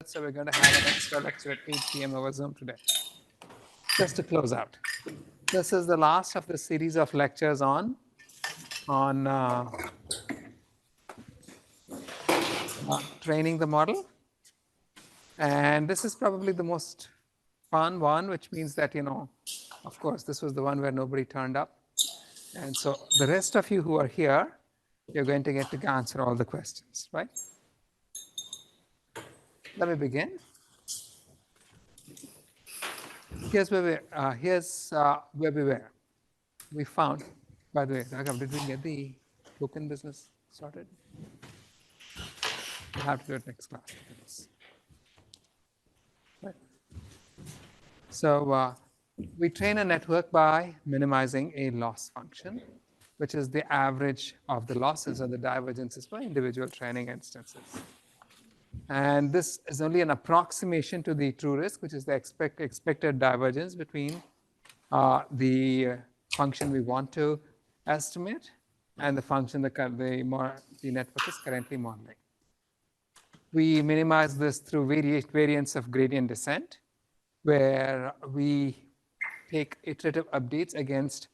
So we're going to have an extra lecture at 8 p.m. over Zoom today. Just to close out, this is the last of the series of lectures on training the model, and this is probably the most fun one, which means that of course, this was the one where nobody turned up, and so the rest of you who are here, you're going to get to answer all the questions, right? Let me begin. Here's where we were. We found, by the way, Raghav, did we get the token business started? We'll have to do it next class. Right. So we train a network by minimizing a loss function, which is the average of the losses or the divergences for individual training instances. And this is only an approximation to the true risk, which is the expected divergence between the function we want to estimate and the function the network is currently modeling. We minimize this through variants of gradient descent, where we take iterative updates against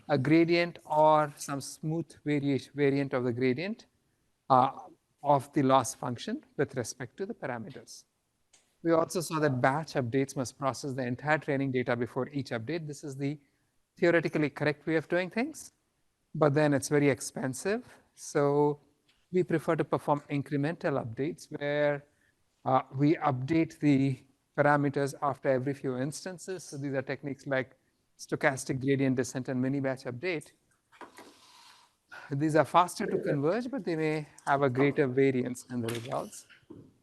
a gradient or some smooth variant of the gradient of the loss function with respect to the parameters. We also saw that batch updates must process the entire training data before each update. This is the theoretically correct way of doing things, but then it's very expensive. So we prefer to perform incremental updates where we update the parameters after every few instances. So these are techniques like stochastic gradient descent and mini batch update. These are faster to converge, but they may have a greater variance in the results,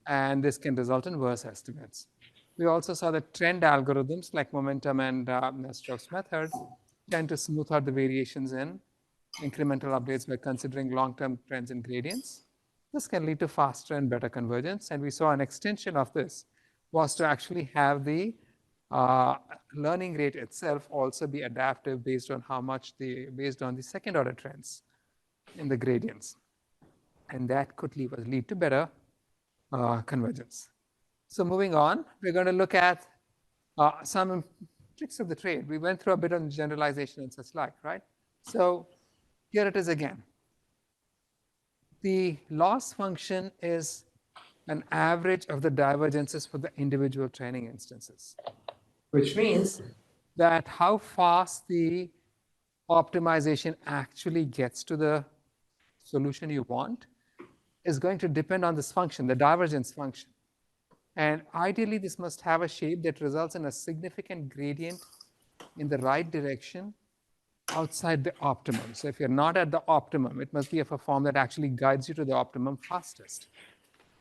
and this can result in worse estimates. We also saw that trend algorithms like momentum and Nestrov's method tend to smooth out the variations in incremental updates by considering long-term trends and gradients. This can lead to faster and better convergence, and we saw an extension of this was to actually have the learning rate itself also be adaptive based on based on the second order trends in the gradients, and that could lead to better convergence. So moving on, we're going to look at some tricks of the trade. We went through a bit on generalization and such like, right? So here it is again. The loss function is an average of the divergences for the individual training instances, which means that how fast the optimization actually gets to the solution you want is going to depend on this function, the divergence function. And ideally, this must have a shape that results in a significant gradient in the right direction outside the optimum. So if you're not at the optimum, it must be of a form that actually guides you to the optimum fastest,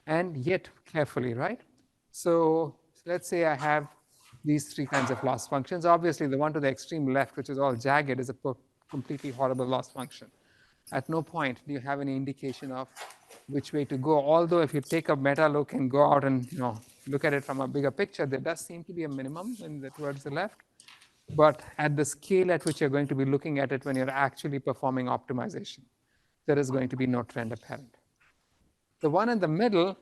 and yet carefully, right? So let's say I have these three kinds of loss functions. Obviously, the one to the extreme left, which is all jagged, is a completely horrible loss function. At no point do you have any indication of which way to go. Although if you take a meta look and go out and look at it from a bigger picture, there does seem to be a minimum towards the left. But at the scale at which you're going to be looking at it when you're actually performing optimization, there is going to be no trend apparent. The one in the middle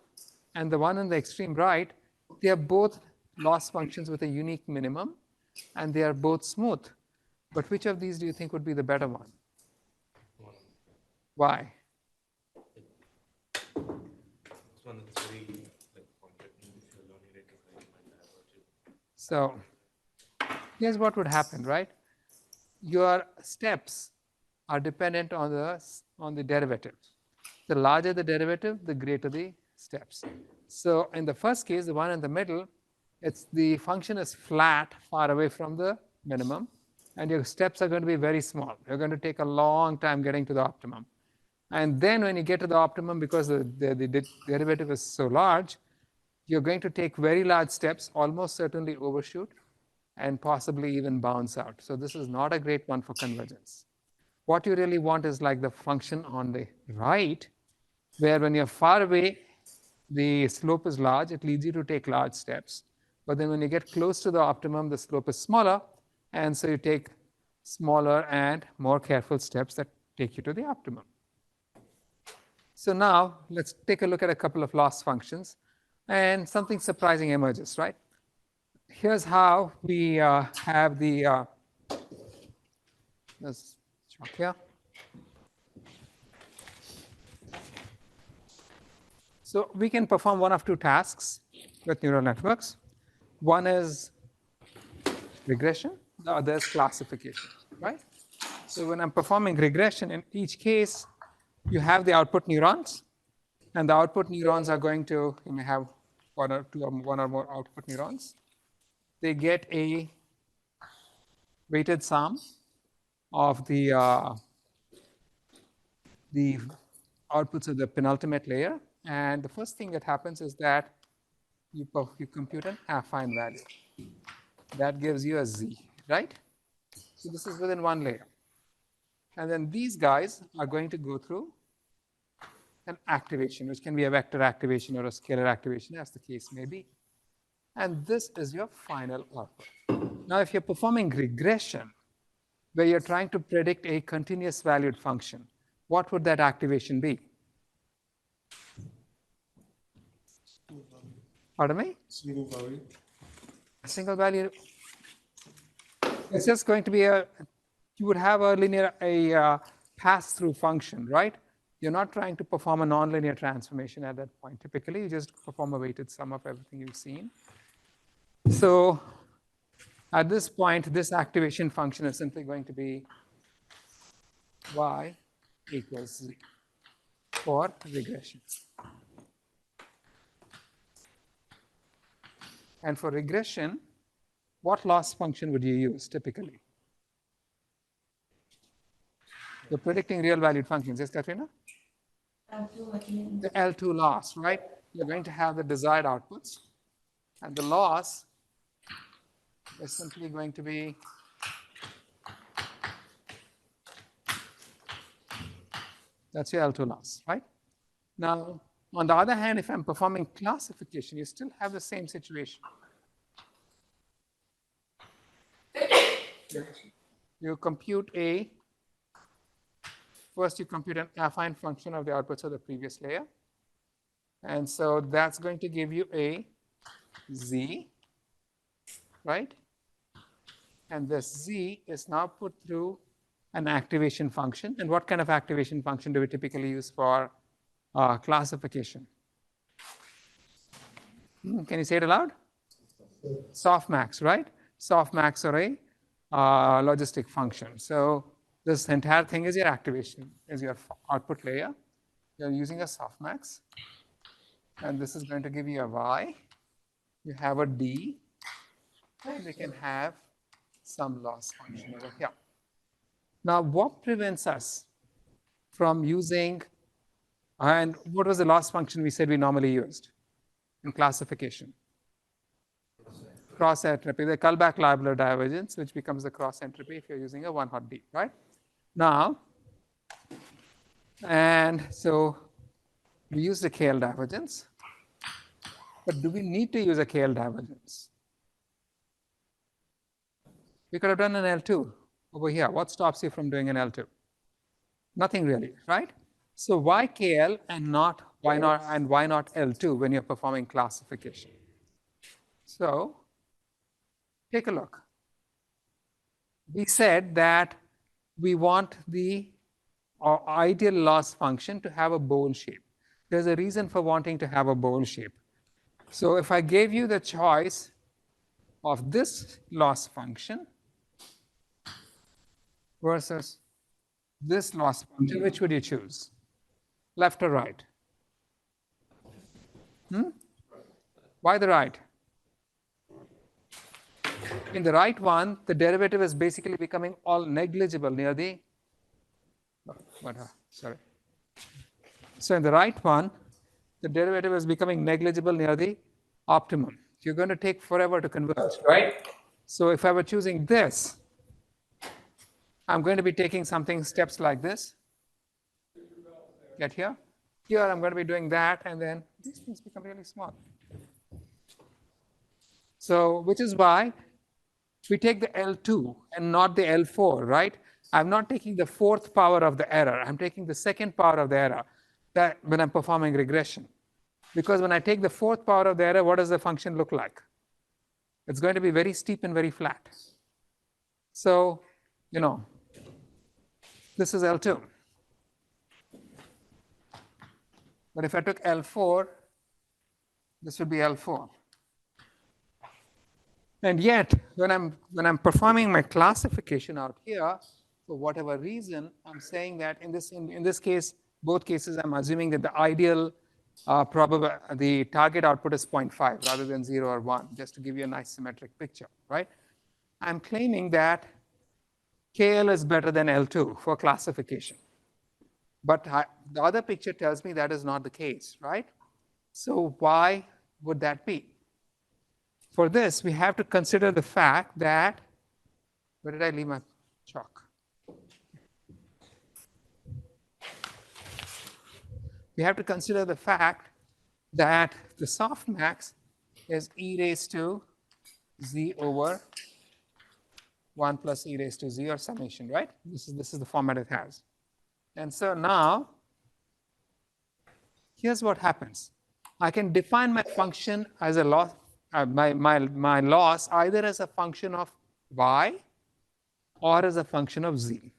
and the one in the extreme right, they are both loss functions with a unique minimum, and they are both smooth. But which of these do you think would be the better one? Why? So here's what would happen, right? Your steps are dependent on the derivative. The larger the derivative, the greater the steps. So in the first case, the one in the middle, the function is flat, far away from the minimum, and your steps are going to be very small. You're going to take a long time getting to the optimum. And then when you get to the optimum, because the derivative is so large, you're going to take very large steps, almost certainly overshoot, and possibly even bounce out. So this is not a great one for convergence. What you really want is like the function on the right, where when you're far away, the slope is large. It leads you to take large steps. But then when you get close to the optimum, the slope is smaller, and so you take smaller and more careful steps that take you to the optimum. So now let's take a look at a couple of loss functions. and something surprising emerges, right? Here's how we have the, let's chalk here. So we can perform one of two tasks with neural networks. One is regression, the other is classification, right? So when I'm performing regression, in each case, you have the output neurons, and the output neurons are going to, you may have one or more output neurons. They get a weighted sum of the outputs of the penultimate layer. And the first thing that happens is that you compute an affine value. That gives you a z, right? So this is within one layer. And then these guys are going to go through an activation, which can be a vector activation or a scalar activation, as the case may be. And this is your final output. Now, if you're performing regression, where you're trying to predict a continuous valued function, what would that activation be? Pardon me? Single value. A single value. It's just going to be you would have a pass-through function, right? You're not trying to perform a nonlinear transformation at that point. Typically, you just perform a weighted sum of everything you've seen. So at this point, this activation function is simply going to be y equals z for regression. And for regression, what loss function would you use typically? You're predicting real valued functions, yes, Katrina? L2 the L2 loss, right? You're going to have the desired outputs, and the loss is simply going to be that's your L2 loss, right? Now, on the other hand, if I'm performing classification, you still have the same situation. You compute first you compute an affine function of the outputs of the previous layer. And so that's going to give you a z, right? And this z is now put through an activation function. And what kind of activation function do we typically use for classification? Can you say it aloud? Softmax, right? Softmax or a logistic function. So this entire thing is your activation, is your output layer. You're using a softmax. And this is going to give you a y. You have a d. And we can have some loss function over here. Now, what prevents us from using, and what was the loss function we said we normally used in classification? Cross entropy, the Kullback-Leibler divergence, which becomes the cross entropy if you're using a one-hot D, right? Now, and so we use the KL divergence, but do we need to use a KL divergence? We could have done an L2 over here. What stops you from doing an L2? Nothing really, right? So why KL and why not L2 when you're performing classification? So take a look. We said that we want the ideal loss function to have a bowl shape. There's a reason for wanting to have a bowl shape. So if I gave you the choice of this loss function versus this loss function, which would you choose? Left or right? Why the right? In the right one, the derivative is basically becoming all negligible near the, sorry. So in the right one, the derivative is becoming negligible near the optimum. You're going to take forever to converge, right? So if I were choosing this, I'm going to be taking something steps like this. Get here. Here I'm going to be doing that, and then these things become really small. So which is why we take the L2 and not the L4, right? I'm not taking the fourth power of the error. I'm taking the second power of the error that when I'm performing regression. Because when I take the fourth power of the error, what does the function look like? It's going to be very steep and very flat. So, this is L2. But if I took L4, this would be L4. And yet, when I'm performing my classification out here, for whatever reason, I'm saying that in this case, both cases, I'm assuming that the ideal the target output is 0.5 rather than 0 or 1, just to give you a nice symmetric picture, right? I'm claiming that KL is better than L2 for classification. But the other picture tells me that is not the case, right? So why would that be? For this, we have to consider the fact that, where did I leave my chalk? We have to consider the fact that the softmax is e raised to z over 1 plus e raised to z, or summation, right? This is the format it has. And so now, here's what happens. I can define my function as a loss, my loss either as a function of y or as a function of z,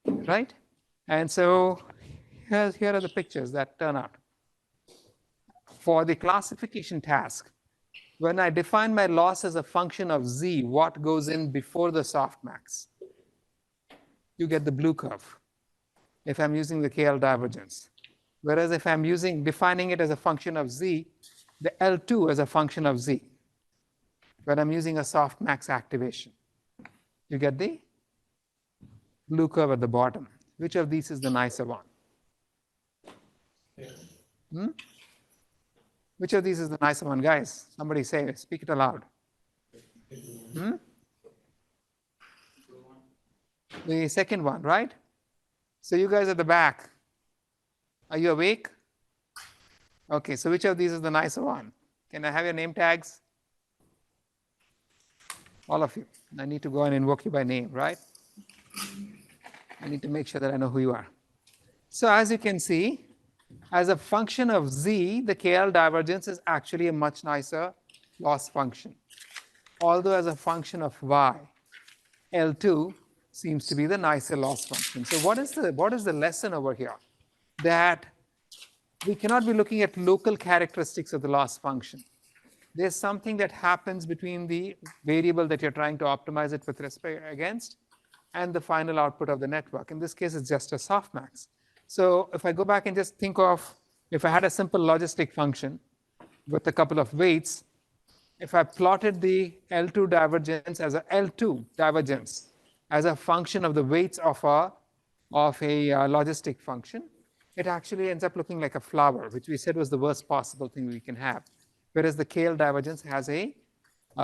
right? And so here are the pictures that turn out. For the classification task, when I define my loss as a function of z, what goes in before the softmax? You get the blue curve if I'm using the KL divergence. Whereas if I'm defining it as a function of z, the L2 as a function of z, when I'm using a softmax activation, you get the blue curve at the bottom. Which of these is the nicer one? Which of these is the nicer one, guys? Somebody say it. Speak it aloud. The second one, right? So you guys at the back, are you awake? Okay, so which of these is the nicer one? Can I have your name tags? All of you. I need to go and invoke you by name, right? I need to make sure that I know who you are. So as you can see, as a function of z, the KL divergence is actually a much nicer loss function. Although as a function of y, L2 seems to be the nicer loss function. So what is the lesson over here? That we cannot be looking at local characteristics of the loss function. There's something that happens between the variable that you're trying to optimize it with respect against and the final output of the network. In this case, it's just a softmax. So if I go back and just think of, if I had a simple logistic function with a couple of weights, if I plotted the L2 divergence as a L2 divergence as a function of the weights of a logistic function, it actually ends up looking like a flower, which we said was the worst possible thing we can have. Whereas the KL divergence has a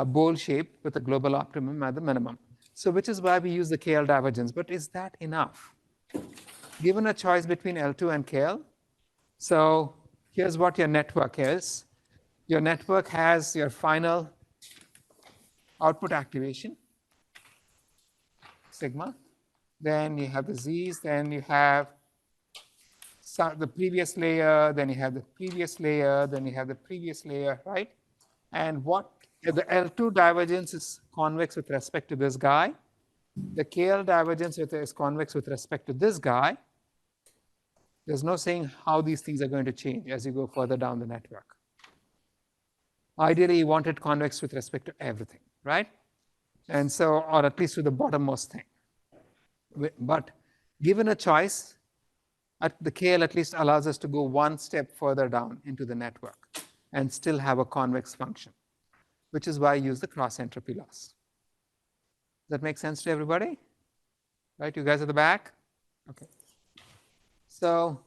bowl shape with a global optimum at the minimum. So which is why we use the KL divergence. But is that enough? Given a choice between L2 and KL, so here's what your network is. Your network has your final output activation, sigma. Then you have the z's, then you have the previous layer, then you have the previous layer, then you have the previous layer, right? And what the L2 divergence is convex with respect to this guy. The KL divergence is convex with respect to this guy. There's no saying how these things are going to change as you go further down the network. Ideally, you want it convex with respect to everything, right? And so, or at least to the bottommost thing. But given a choice, the KL at least allows us to go one step further down into the network and still have a convex function, which is why I use the cross entropy loss. Does that make sense to everybody? Right, you guys at the back? Okay. So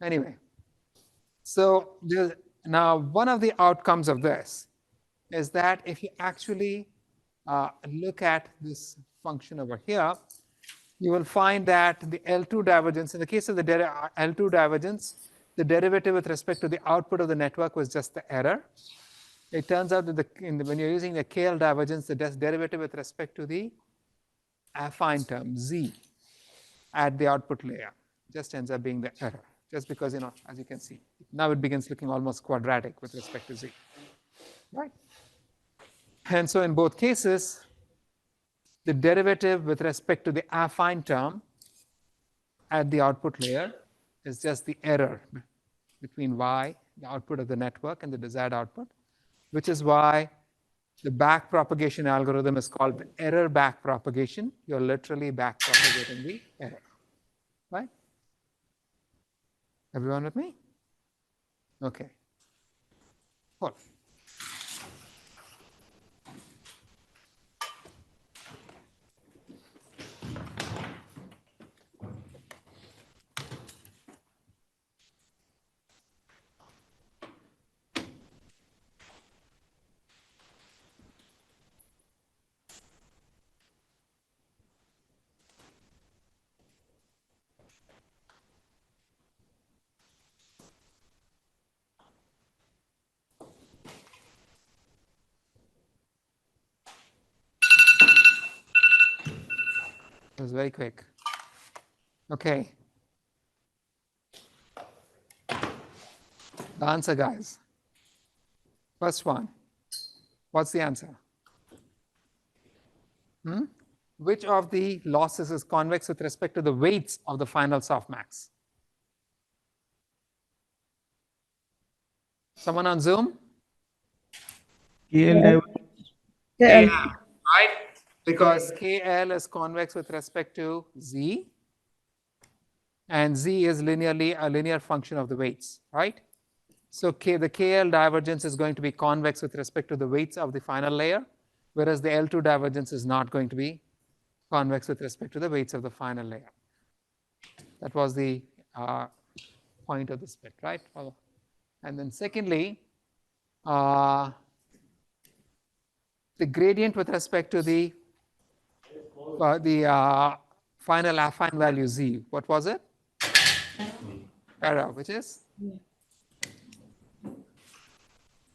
anyway, so now one of the outcomes of this is that if you actually look at this function over here, you will find that the L2 divergence, in the case of the L2 divergence, the derivative with respect to the output of the network was just the error. It turns out that when you're using the KL divergence, the derivative with respect to the affine term, z, at the output layer, just ends up being the error, just because, as you can see, now it begins looking almost quadratic with respect to z, right? And so in both cases, the derivative with respect to the affine term at the output layer is just the error between y, the output of the network, and the desired output, which is why the back propagation algorithm is called the error back propagation. You're literally back propagating the error, right? Everyone with me? Okay. Cool. It was very quick. Okay. The answer, guys. First one. What's the answer? Which of the losses is convex with respect to the weights of the final softmax? Someone on Zoom? KL KL, right? Because KL is convex with respect to Z, and Z is linearly a linear function of the weights, right? So the KL divergence is going to be convex with respect to the weights of the final layer, whereas the L2 divergence is not going to be convex with respect to the weights of the final layer. That was the point of the split, right? And then secondly, the gradient with respect to the final affine value Z, what was it? Error, which is?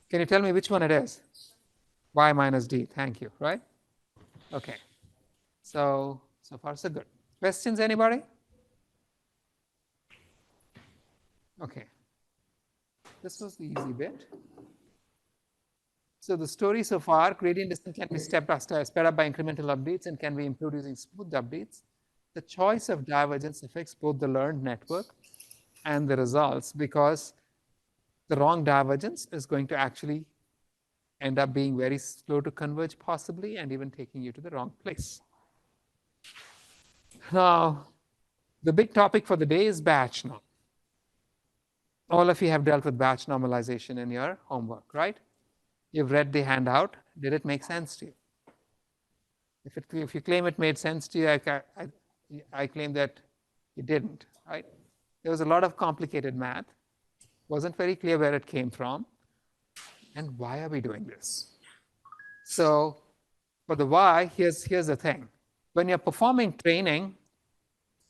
Can you tell me which one it is? Y minus D, thank you, right? Okay, so far so good. Questions, anybody? Okay, this was the easy bit. So the story so far, gradient descent can be sped up by incremental updates and can be improved using smooth updates. The choice of divergence affects both the learned network and the results, because the wrong divergence is going to actually end up being very slow to converge possibly, and even taking you to the wrong place. Now, the big topic for the day is batch norm. All of you have dealt with batch normalization in your homework, right? You've read the handout. Did it make sense to you? If you claim it made sense to you, I claim that it didn't, right? There was a lot of complicated math. Wasn't very clear where it came from. And why are we doing this? So for the why, here's the thing. When you're performing training,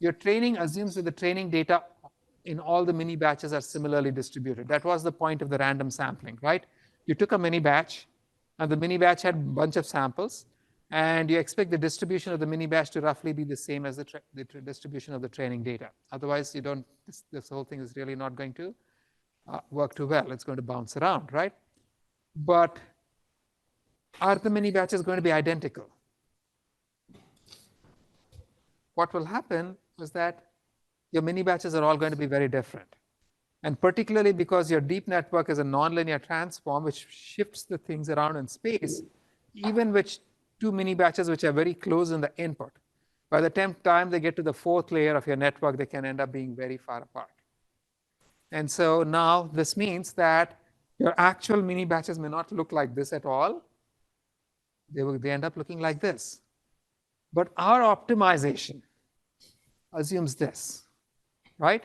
your training assumes that the training data in all the mini batches are similarly distributed. That was the point of the random sampling, right? You took a mini batch, and the mini batch had a bunch of samples, and you expect the distribution of the mini batch to roughly be the same as the distribution of the training data. Otherwise, you don't. This whole thing is really not going to work too well. It's going to bounce around, right? But are the mini batches going to be identical? What will happen is that your mini batches are all going to be very different. And particularly because your deep network is a nonlinear transform, which shifts the things around in space, even with two mini batches which are very close in the input, by the time they get to the fourth layer of your network, they can end up being very far apart. And so now this means that your actual mini batches may not look like this at all. They end up looking like this. But our optimization assumes this, right?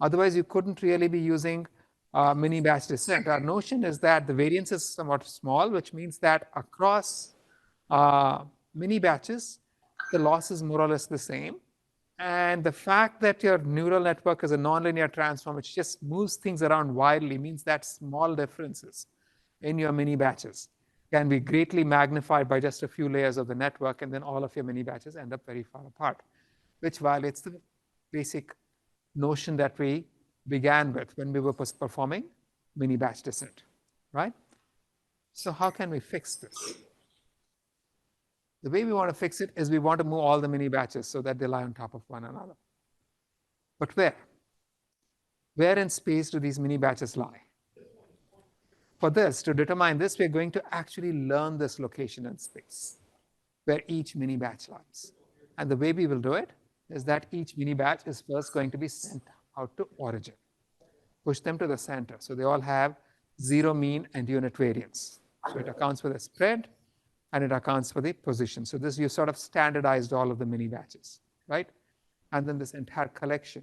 Otherwise, you couldn't really be using mini batch descent. Our notion is that the variance is somewhat small, which means that across mini batches, the loss is more or less the same. And the fact that your neural network is a nonlinear transform, which just moves things around wildly, means that small differences in your mini batches can be greatly magnified by just a few layers of the network, and then all of your mini batches end up very far apart, which violates the basic notion that we began with when we were performing mini batch descent, right? So how can we fix this? The way we want to fix it is we want to move all the mini batches so that they lie on top of one another. But where? Where in space do these mini batches lie? For this, to determine this, we're going to actually learn this location in space, where each mini batch lies. And the way we will do it is that each mini batch is first going to be sent out to origin. Push them to the center. So they all have zero mean and unit variance. So it accounts for the spread and it accounts for the position. So this, you sort of standardized all of the mini batches, right? And then this entire collection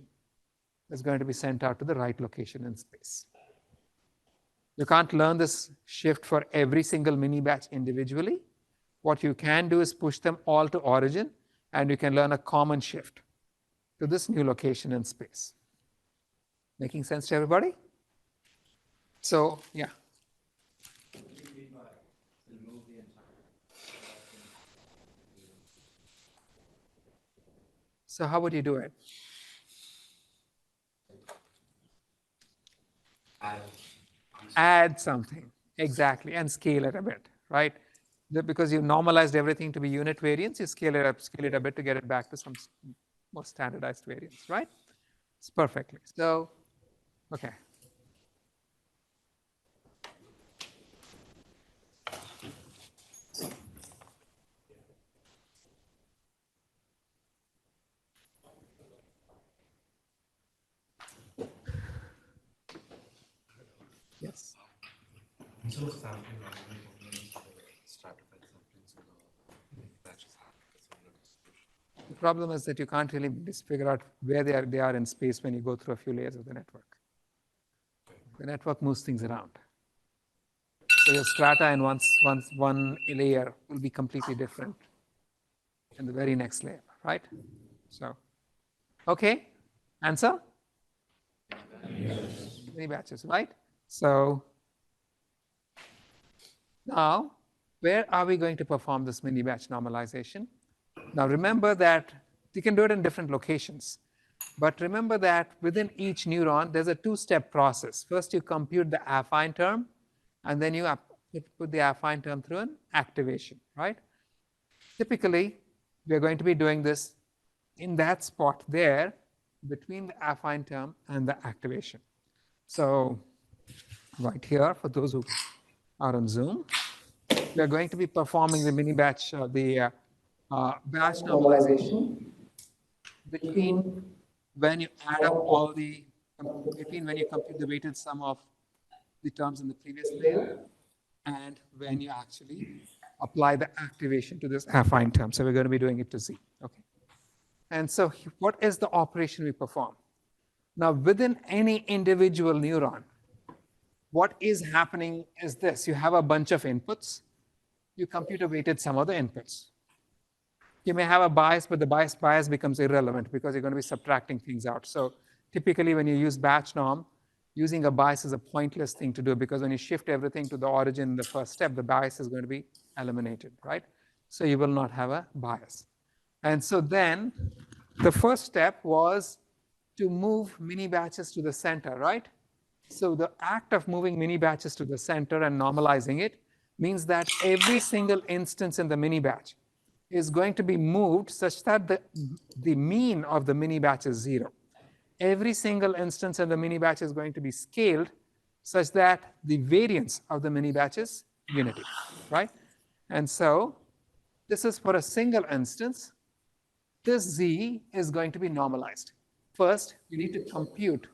is going to be sent out to the right location in space. You can't learn this shift for every single mini batch individually. What you can do is push them all to origin, and you can learn a common shift to this new location in space. Making sense to everybody? So, yeah. So how would you do it? Add something, exactly, and scale it a bit, right? Because you normalized everything to be unit variance, you scale it a bit to get it back to some more standardized variance, right? It's perfectly. So, okay. Yes. Instead of sampling randomly components to the stratified sampling, so the batches have a similar distribution. The problem is that you can't really figure out where they are in space when you go through a few layers of the network. The network moves things around. So your strata in one layer will be completely different in the very next layer, right? So, okay, answer? Yes. Many batches, right? So now, where are we going to perform this mini batch normalization? Now remember that you can do it in different locations. But remember that within each neuron, there's a two-step process. First, you compute the affine term, and then you put the affine term through an activation, right? Typically, we're going to be doing this in that spot there between the affine term and the activation. So right here, for those who are on Zoom, we are going to be performing the mini batch, batch normalization between when you add up all the, between when you compute the weighted sum of the terms in the previous layer and when you actually apply the activation to this affine term. So we're going to be doing it to Z, okay? And so what is the operation we perform? Now within any individual neuron, what is happening is this. You have a bunch of inputs. You compute a weighted sum of the inputs. You may have a bias, but the bias becomes irrelevant because you're going to be subtracting things out. So typically when you use batch norm, using a bias is a pointless thing to do because when you shift everything to the origin in the first step, the bias is going to be eliminated, right? So you will not have a bias. And so then the first step was to move mini batches to the center, right? So the act of moving mini batches to the center and normalizing it means that every single instance in the mini batch is going to be moved such that the mean of the mini batch is 0. Every single instance in the mini batch is going to be scaled such that the variance of the mini batch is unity, right? And so this is for a single instance. This Z is going to be normalized. First, you need to compute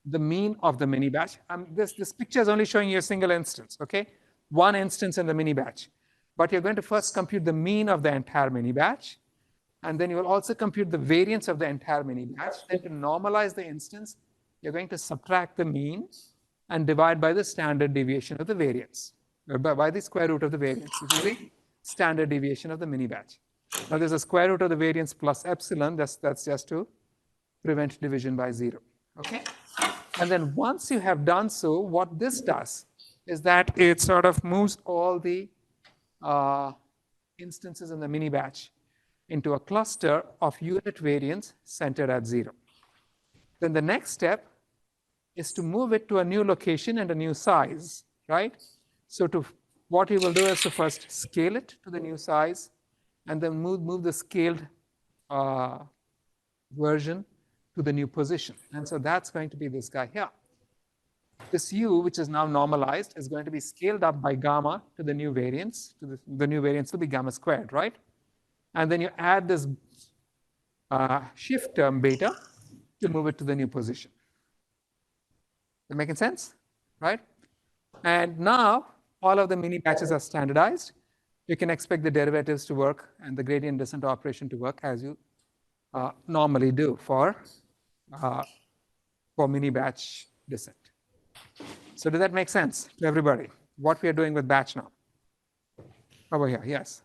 the mean of the mini batch. This picture is only showing you a single instance, okay? One instance in the mini batch. But you're going to first compute the mean of the entire mini batch, and then you will also compute the variance of the entire mini batch. Then to normalize the instance, you're going to subtract the mean and divide by the standard deviation of the variance, or by the square root of the variance, which is the standard deviation of the mini batch. Now there's a square root of the variance plus epsilon, that's just to prevent division by 0, okay? And then once you have done so, what this does is that it sort of moves all the instances in the mini batch into a cluster of unit variance centered at 0. Then the next step is to move it to a new location and a new size, right? So what you will do is to first scale it to the new size and then move the scaled version to the new position. And so that's going to be this guy here. This u, which is now normalized, is going to be scaled up by gamma to the new variance. The new variance will be gamma squared, right? And then you add this shift term beta to move it to the new position. That making sense, right? And now all of the mini batches are standardized. You can expect the derivatives to work and the gradient descent operation to work as you normally do for mini batch descent. So does that make sense to everybody? What we are doing with batch now? Over here, yes.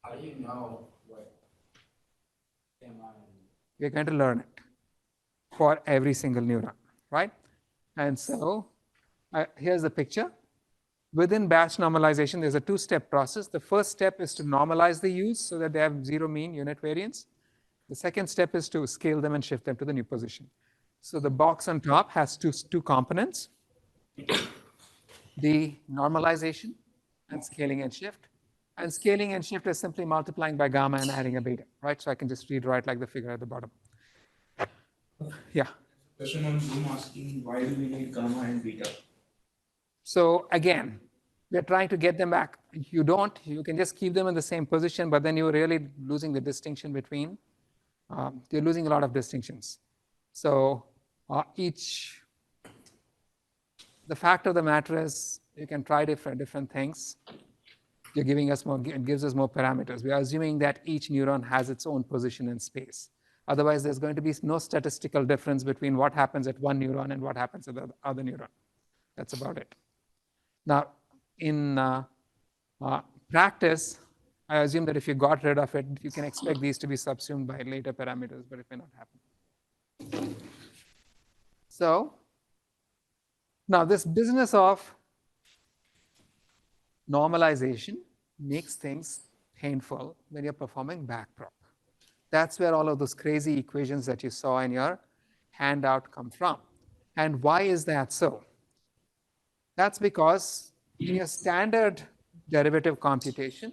How do you know what We're going to learn it for every single neuron, right? And so here's the picture. Within batch normalization, there's a two-step process. The first step is to normalize the U's so that they have zero mean unit variance. The second step is to scale them and shift them to the new position. So the box on top has two components, the normalization and scaling and shift. And scaling and shift is simply multiplying by gamma and adding a beta, right? So I can just read right like the figure at the bottom. Yeah. Question on Zoom asking why do we need gamma and beta? So again, we're trying to get them back. You don't, you can just keep them in the same position, but then you're really losing the distinction between, you're losing a lot of distinctions. So the fact of the matter is you can try different things. You're giving us more, it gives us more parameters. We are assuming that each neuron has its own position in space. Otherwise, there's going to be no statistical difference between what happens at one neuron and what happens at the other neuron. That's about it. Now, in practice, I assume that if you got rid of it, you can expect these to be subsumed by later parameters, but it may not happen. So now this business of normalization makes things painful when you're performing backprop. That's where all of those crazy equations that you saw in your handout come from. And why is that so? That's because in your standard derivative computation,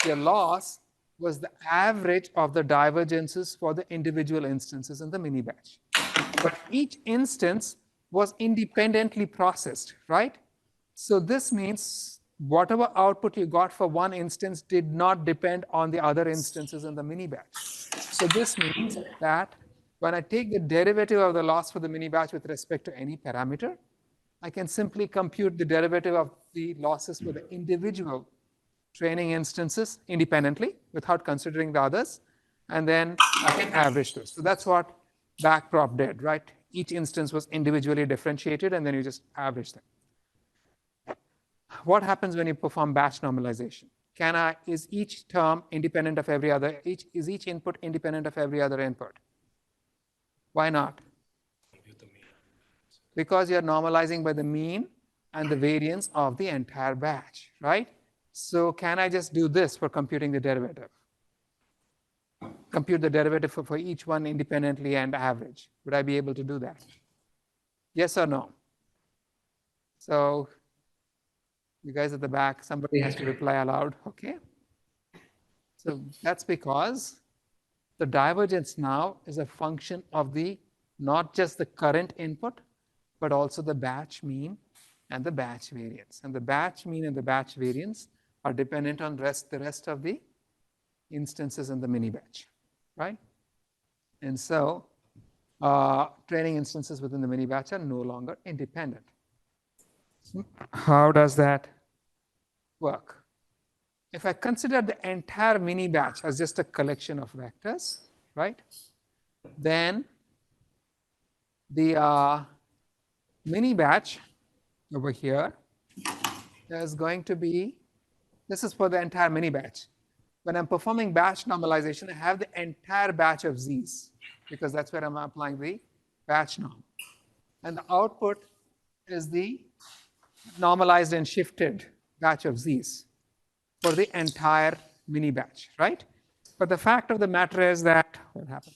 your loss was the average of the divergences for the individual instances in the mini batch. But each instance was independently processed, right? So this means whatever output you got for one instance did not depend on the other instances in the mini batch. So this means that when I take the derivative of the loss for the mini batch with respect to any parameter, I can simply compute the derivative of the losses for the individual training instances independently without considering the others, and then I can average those. So that's what backprop did, right? Each instance was individually differentiated, and then you just average them. What happens when you perform batch normalization? Is each term independent of every other? Is each input independent of every other input? Why not? Because you're normalizing by the mean and the variance of the entire batch, right? So can I just do this for computing the derivative? Compute the derivative for each one independently and average. Would I be able to do that? Yes or no? So you guys at the back, somebody has to reply aloud, okay? So that's because the divergence now is a function of not just the current input, but also the batch mean and the batch variance. And the batch mean and the batch variance are dependent on the rest of the instances in the mini batch, right? And so training instances within the mini batch are no longer independent. How does that work? If I consider the entire mini batch as just a collection of vectors, right? Then the mini batch over here is going to be, this is for the entire mini batch. When I'm performing batch normalization, I have the entire batch of Z's because that's where I'm applying the batch norm. And the output is the normalized and shifted batch of Z's for the entire mini batch, right? But the fact of the matter is that, what happened?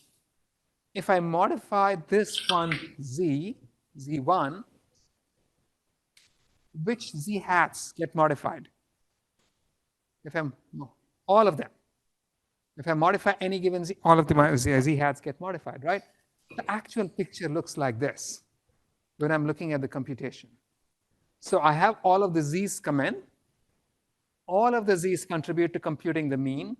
If I modify this one Z Z1, which Z hats get modified? If I'm, no, all of them. If I modify any given Z, all of the Z hats get modified, right? The actual picture looks like this when I'm looking at the computation. So I have all of the Z's come in. All of the Z's contribute to computing the mean.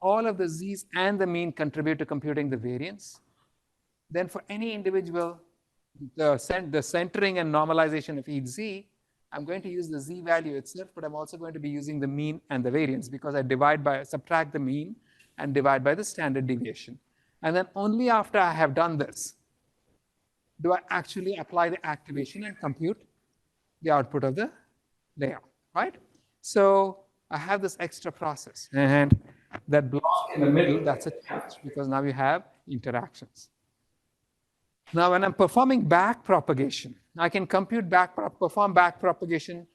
All of the Z's and the mean contribute to computing the variance. Then for any individual, the centering and normalization of each Z, I'm going to use the Z value itself, but I'm also going to be using the mean and the variance because I subtract the mean and divide by the standard deviation. And then only after I have done this do I actually apply the activation and compute the output of the layout, right? So I have this extra process, and that block in the middle, that's a change because now you have interactions. Now, when I'm performing back propagation, I can perform back propagation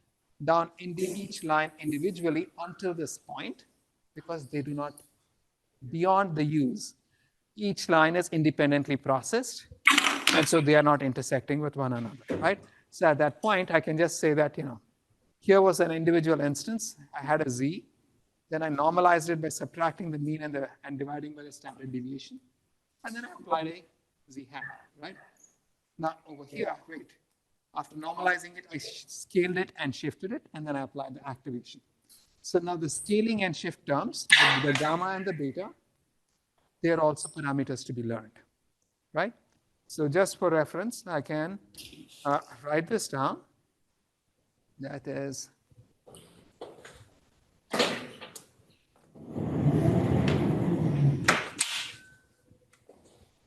down into each line individually until this point because they do not, beyond the use, each line is independently processed, and so they are not intersecting with one another, right? So at that point, I can just say that, here was an individual instance. I had a Z. Then I normalized it by subtracting the mean and dividing by the standard deviation. And then I applied a Z hat, right? Now over here, wait. After normalizing it, I scaled it and shifted it, and then I applied the activation. So now the scaling and shift terms, the gamma and the beta, they are also parameters to be learned, right? So just for reference, I can write this down. That is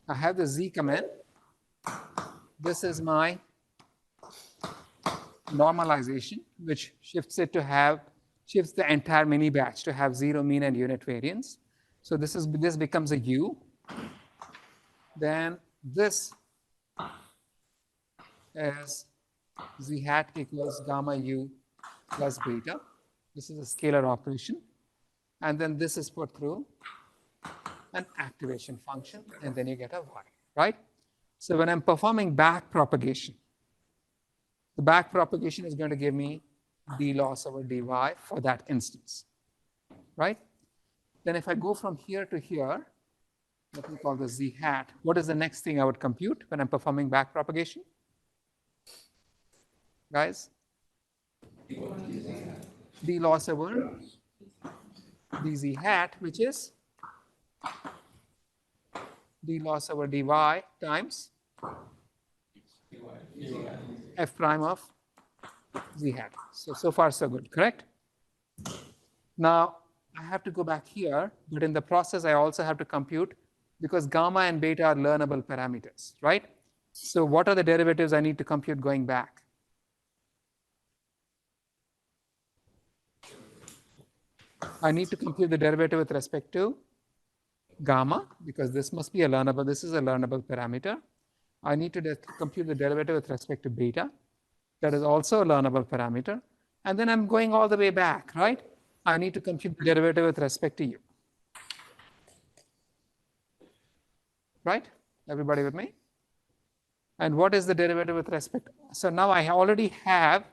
I have the Z command. This is my normalization, which shifts the entire mini batch to have 0 mean and unit variance. So this becomes a U. Then this is Z hat equals gamma U plus beta. This is a scalar operation. And then this is put through an activation function, and then you get a Y, right? So when I'm performing back propagation, the back propagation is going to give me d loss over dy for that instance, right? Then if I go from here to here, let me call this Z hat. What is the next thing I would compute when I'm performing back propagation? Guys? D loss over dz hat, which is d loss over dy times f prime of z hat. So far so good, correct? Now, I have to go back here, but in the process, I also have to compute, because gamma and beta are learnable parameters, right? So what are the derivatives I need to compute going back? I need to compute the derivative with respect to gamma, because this must be a learnable, this is a learnable parameter. I need to compute the derivative with respect to beta. That is also a learnable parameter. And then I'm going all the way back, right? I need to compute the derivative with respect to u. Right? Everybody with me? And what is the derivative with respect? So now I already have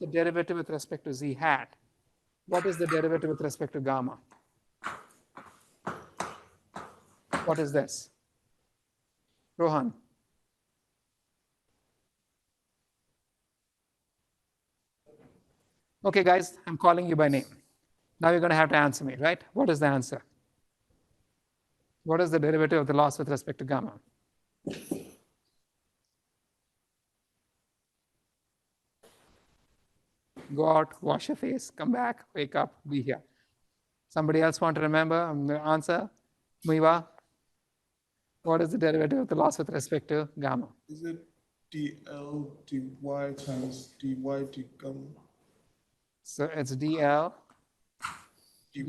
the derivative with respect to z hat. What is the derivative with respect to gamma? What is this? Rohan. Okay, guys, I'm calling you by name. Now you're going to have to answer me, right? What is the answer? What is the derivative of the loss with respect to gamma? Go out, wash your face, come back, wake up, be here. Somebody else want to remember the answer? Muiwa? What is the derivative of the loss with respect to gamma? Is it dl dy times dy d gamma? So it's dl dy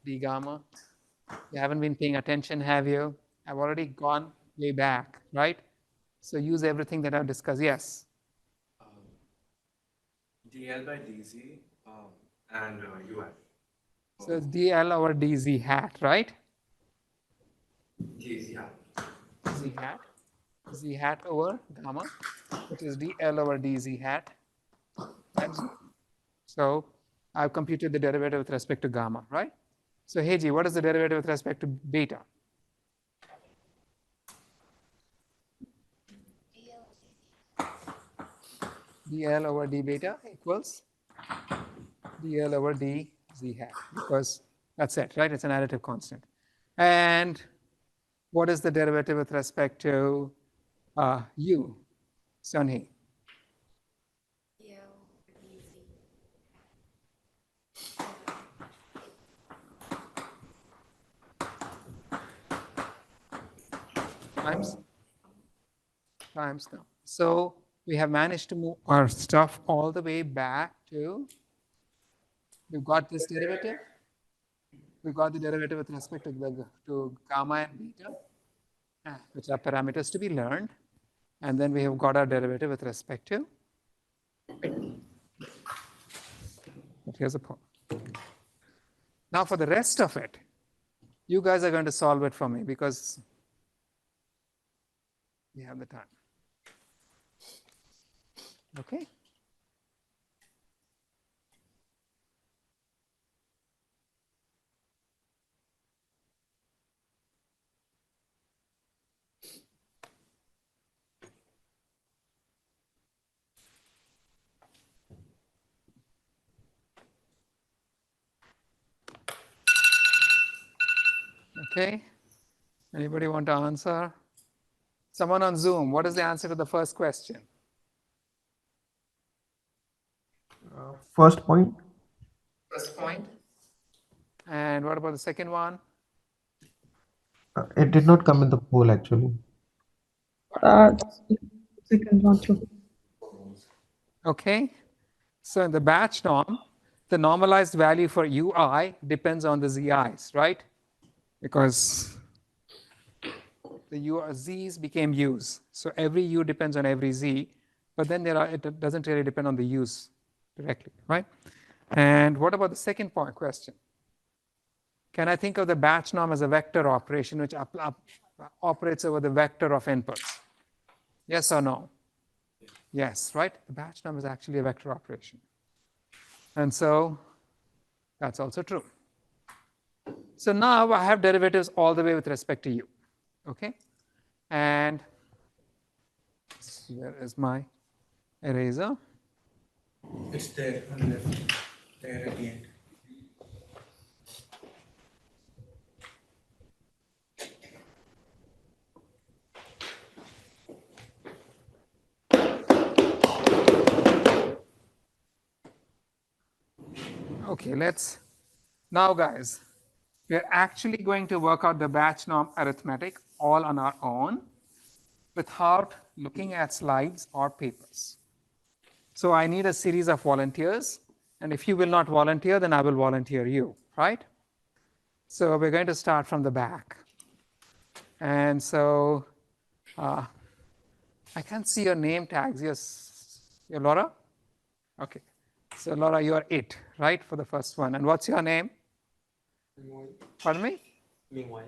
d gamma. You haven't been paying attention, have you? I've already gone way back, right? So use everything that I've discussed. Yes. dl by dz and ui. So it's dl over dz hat, right? dz, yeah. Z hat. z hat over gamma, which is dl over dz hat. Right? So I've computed the derivative with respect to gamma, right? So Heiji, what is the derivative with respect to beta? dl over d beta equals dl over d z hat, because that's it, right? It's an additive constant. And what is the derivative with respect to u, Sunhee? Times now. So we have managed to move our stuff all the way back to, we've got this derivative. We've got the derivative with respect to gamma and beta, which are parameters to be learned. And then we have got our derivative with respect to beta. But here's the point. Now for the rest of it, you guys are going to solve it for me because we have the time. Okay? Okay? Anybody want to answer? Someone on Zoom, what is the answer to the first question? First point. First point. And what about the second one? It did not come in the poll actually. Second one too. Okay. So in the batch norm, the normalized value for ui depends on the zi's, right? Because the z's became u's. So every u depends on every z, but then it doesn't really depend on the u's directly, right? And what about the second point question? Can I think of the batch norm as a vector operation which operates over the vector of inputs? Yes or no? Yes, right? The batch norm is actually a vector operation. And so that's also true. So now I have derivatives all the way with respect to u. Okay? And where is my eraser? It's there on the left, there at the end. Okay, now guys, we're actually going to work out the batch norm arithmetic all on our own without looking at slides or papers. So I need a series of volunteers, and if you will not volunteer, then I will volunteer you, right? So we're going to start from the back. And so I can't see your name tags. Yes, you're Laura? Okay. So Laura, you are it, right, for the first one. And what's your name? Pardon me? Mingwei.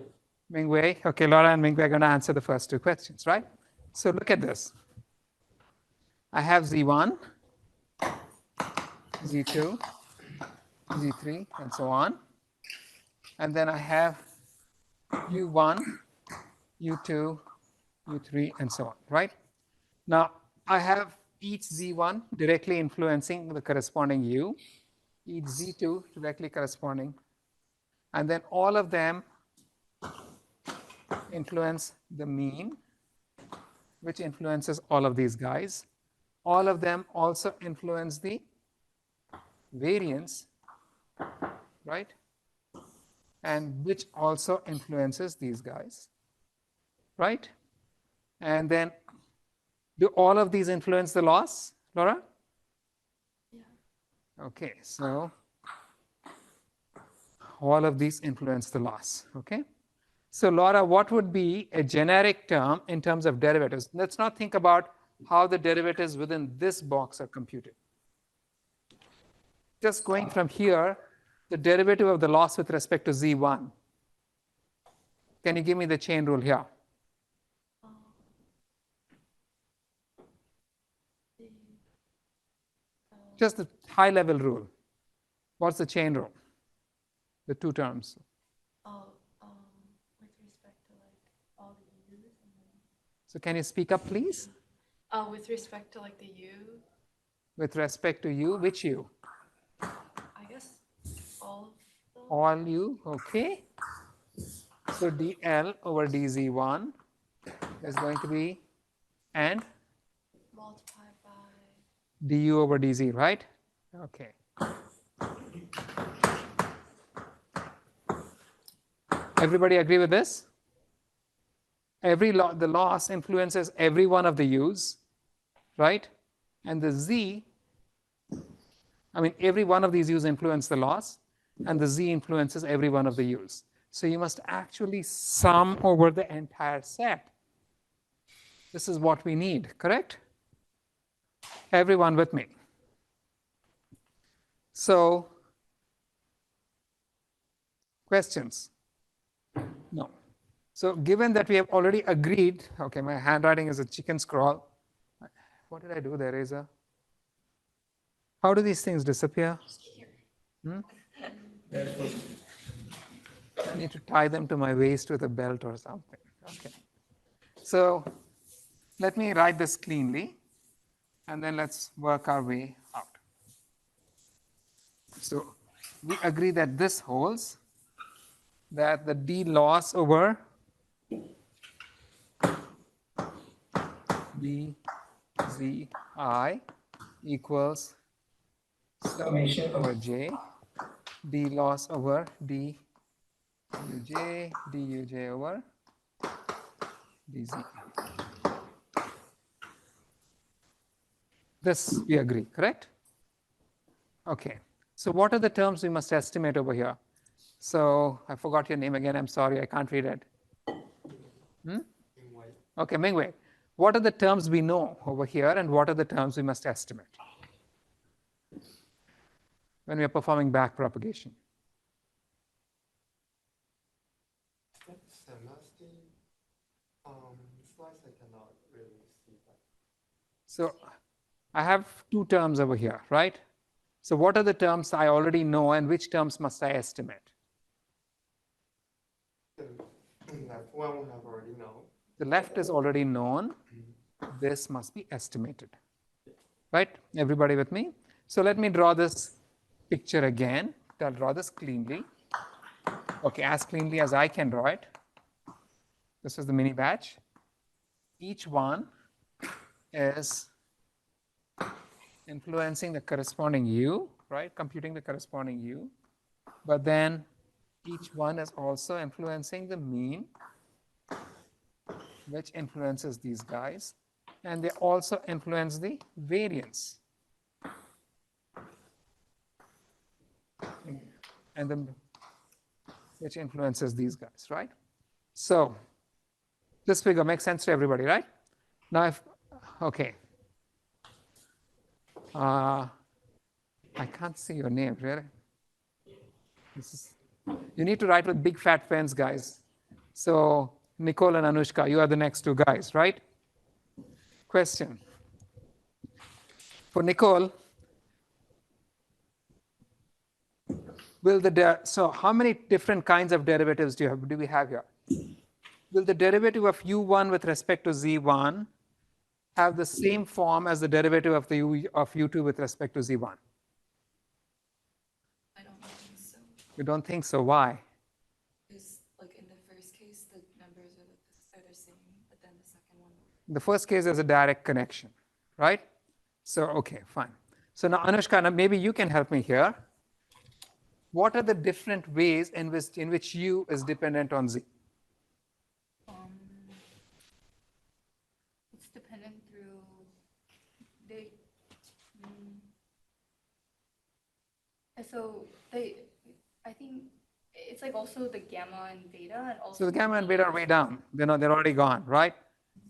Mingwei. Okay, Laura and Mingwei are going to answer the first two questions, right? So look at this. I have Z1, Z2, Z3, and so on. And then I have U1, U2, U3, and so on, right? Now, I have each Z1 directly influencing the corresponding U, each Z2 directly corresponding, and then all of them influence the mean, which influences all of these guys. All of them also influence the variance, right? And which also influences these guys, right? And then do all of these influence the loss, Laura? Yeah. Okay, so all of these influence the loss, okay? So Laura, what would be a generic term in terms of derivatives? Let's not think about how the derivatives within this box are computed. Just going from here, the derivative of the loss with respect to Z1. Can you give me the chain rule here? just the high level rule. What's the chain rule? The two terms. Oh, with respect to like all the U's and then. So can you speak up, please? With respect to like the U, With respect to U, which U? I guess all of them. All U, okay. So dl over dz1 is going to be, and Multiplied by. du over dz, right? Okay. Everybody agree with this? The loss influences every one of the u's, right? And the z, I mean, every one of these u's influence the loss, and the z influences every one of the u's. So you must actually sum over the entire set. This is what we need, correct? Everyone with me? So, questions? No. So given that we have already agreed, okay, my handwriting is a chicken scrawl. What did I do there, Reza? How do these things disappear? I need to tie them to my waist with a belt or something. Okay. So let me write this cleanly, and then let's work our way out. So we agree that this holds, that the d loss over d z I equals summation over j, d loss over d duj over dz. This we agree, correct? Okay. So what are the terms we must estimate over here? So I forgot your name again. I'm sorry, I can't read it. Okay, Mingwei. What are the terms we know over here, and what are the terms we must estimate when we are performing back propagation? Slice I cannot really see that. So I have two terms over here, right? So what are the terms I already know, and which terms must I estimate? That one we have already known. The left is already known. This must be estimated. Right? Everybody with me? So let me draw this picture again. I'll draw this cleanly. Okay, as cleanly as I can draw it. This is the mini batch. Each one is influencing the corresponding U, right? Computing the corresponding U. But then each one is also influencing the mean, which influences these guys. And they also influence the variance. And then which influences these guys, right? So this figure makes sense to everybody, right? Now if, okay. I can't see your name, really. You need to write with big fat pens, guys. So Nicole and Anushka, you are the next two guys, right? Question. For Nicole, so how many different kinds of derivatives do we have here? Will the derivative of u1 with respect to z1 have the same form as the derivative of u2 with respect to z1? I don't think so. You don't think so? Why? Because like in the first case, the numbers are the same, but then the second one. The first case is a direct connection, right? So okay, fine. So now Anushka, maybe you can help me here. What are the different ways in which u is dependent on z? It's dependent through they. So I think it's like also the gamma and beta, and also. So the gamma and beta are way down. They're already gone, right?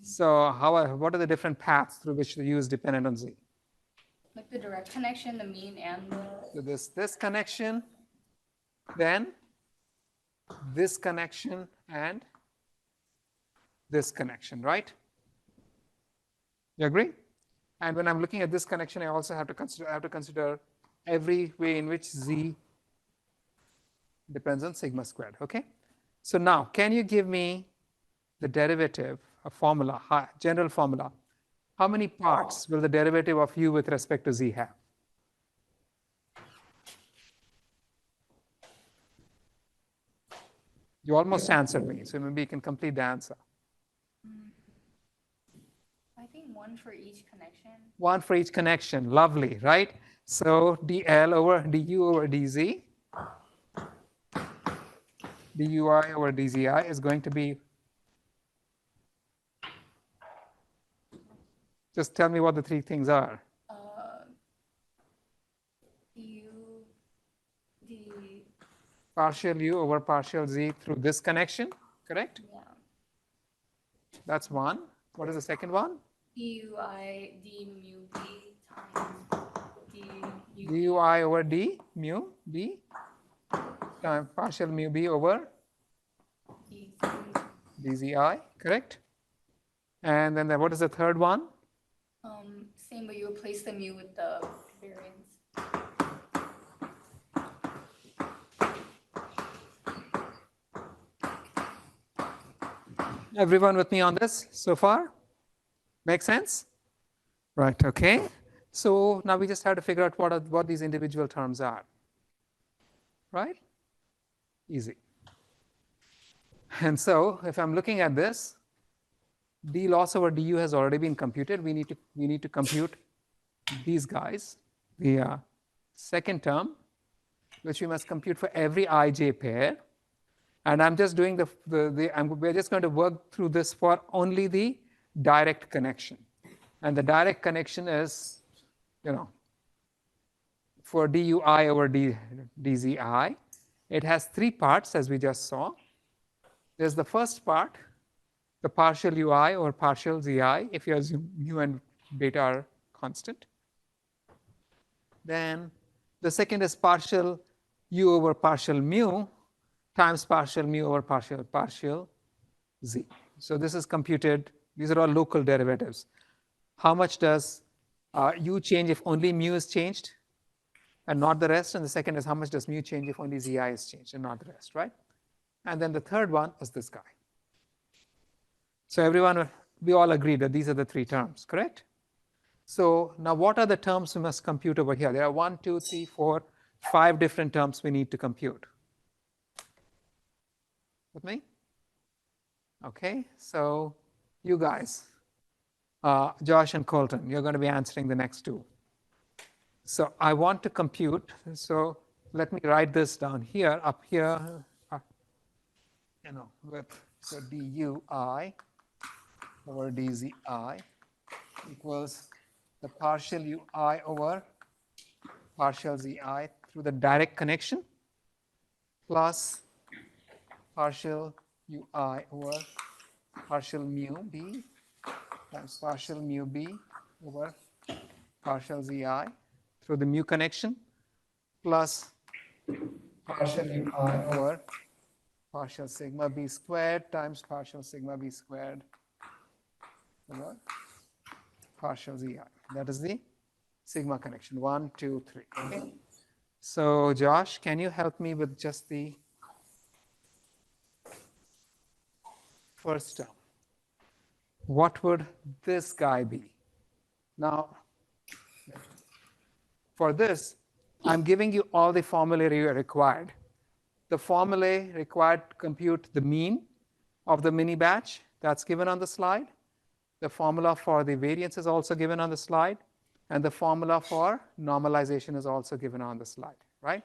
So what are the different paths through which the u is dependent on z? Like the direct connection, the mean, and the. So this connection, then this connection, and this connection, right? You agree? And when I'm looking at this connection, I also have to consider every way in which z depends on sigma squared. Okay. So now, can you give me the derivative, a formula, general formula? How many parts will the derivative of u with respect to z have? You almost answered me, so maybe you can complete the answer. I think one for each connection. One for each connection. Lovely, right? So dl over du over dz, dui over dzi is going to be, just tell me what the three things are. Du, d, Partial u over partial z through this connection, correct? yeah. That's one. What is the second one? Dui d mu b times d mu Dui over d mu b times partial mu b over d. dzi, correct? And then what is the third one? Same, but you replace the mu with the variance. Everyone with me on this so far? Make sense? Right, okay. So now we just have to figure out what these individual terms are. Right? Easy. And so if I'm looking at this, d loss over du has already been computed. We need to compute these guys, the second term, which we must compute for every ij pair. And I'm just doing we're just going to work through this for only the direct connection. And the direct connection is, for dui over dzi, it has three parts, as we just saw. There's the first part, the partial ui or partial zi, if you assume mu and beta are constant. Then the second is partial u over partial mu times partial mu over partial z. So this is computed. These are all local derivatives. How much does u change if only mu is changed and not the rest? And the second is how much does mu change if only zi is changed and not the rest, right? And then the third one is this guy. So everyone, we all agreed that these are the three terms, correct? So now what are the terms we must compute over here? There are 1, 2, 3, 4, 5 different terms we need to compute. With me? Okay, so you guys, Josh and Colton, you're going to be answering the next two. So I want to compute, so let me write this down here, up here, with so dui over dzi equals the partial ui over partial zi through the direct connection plus partial ui over partial mu b times partial mu b over partial zi through the mu connection plus partial ui over partial sigma b squared times partial sigma b squared over partial zi. That is the sigma connection. 1, 2, 3. Okay. So Josh, can you help me with just the first term? What would this guy be? Now, for this, I'm giving you all the formulae required. The formulae required to compute the mean of the mini batch, that's given on the slide. The formula for the variance is also given on the slide. And the formula for normalization is also given on the slide, right?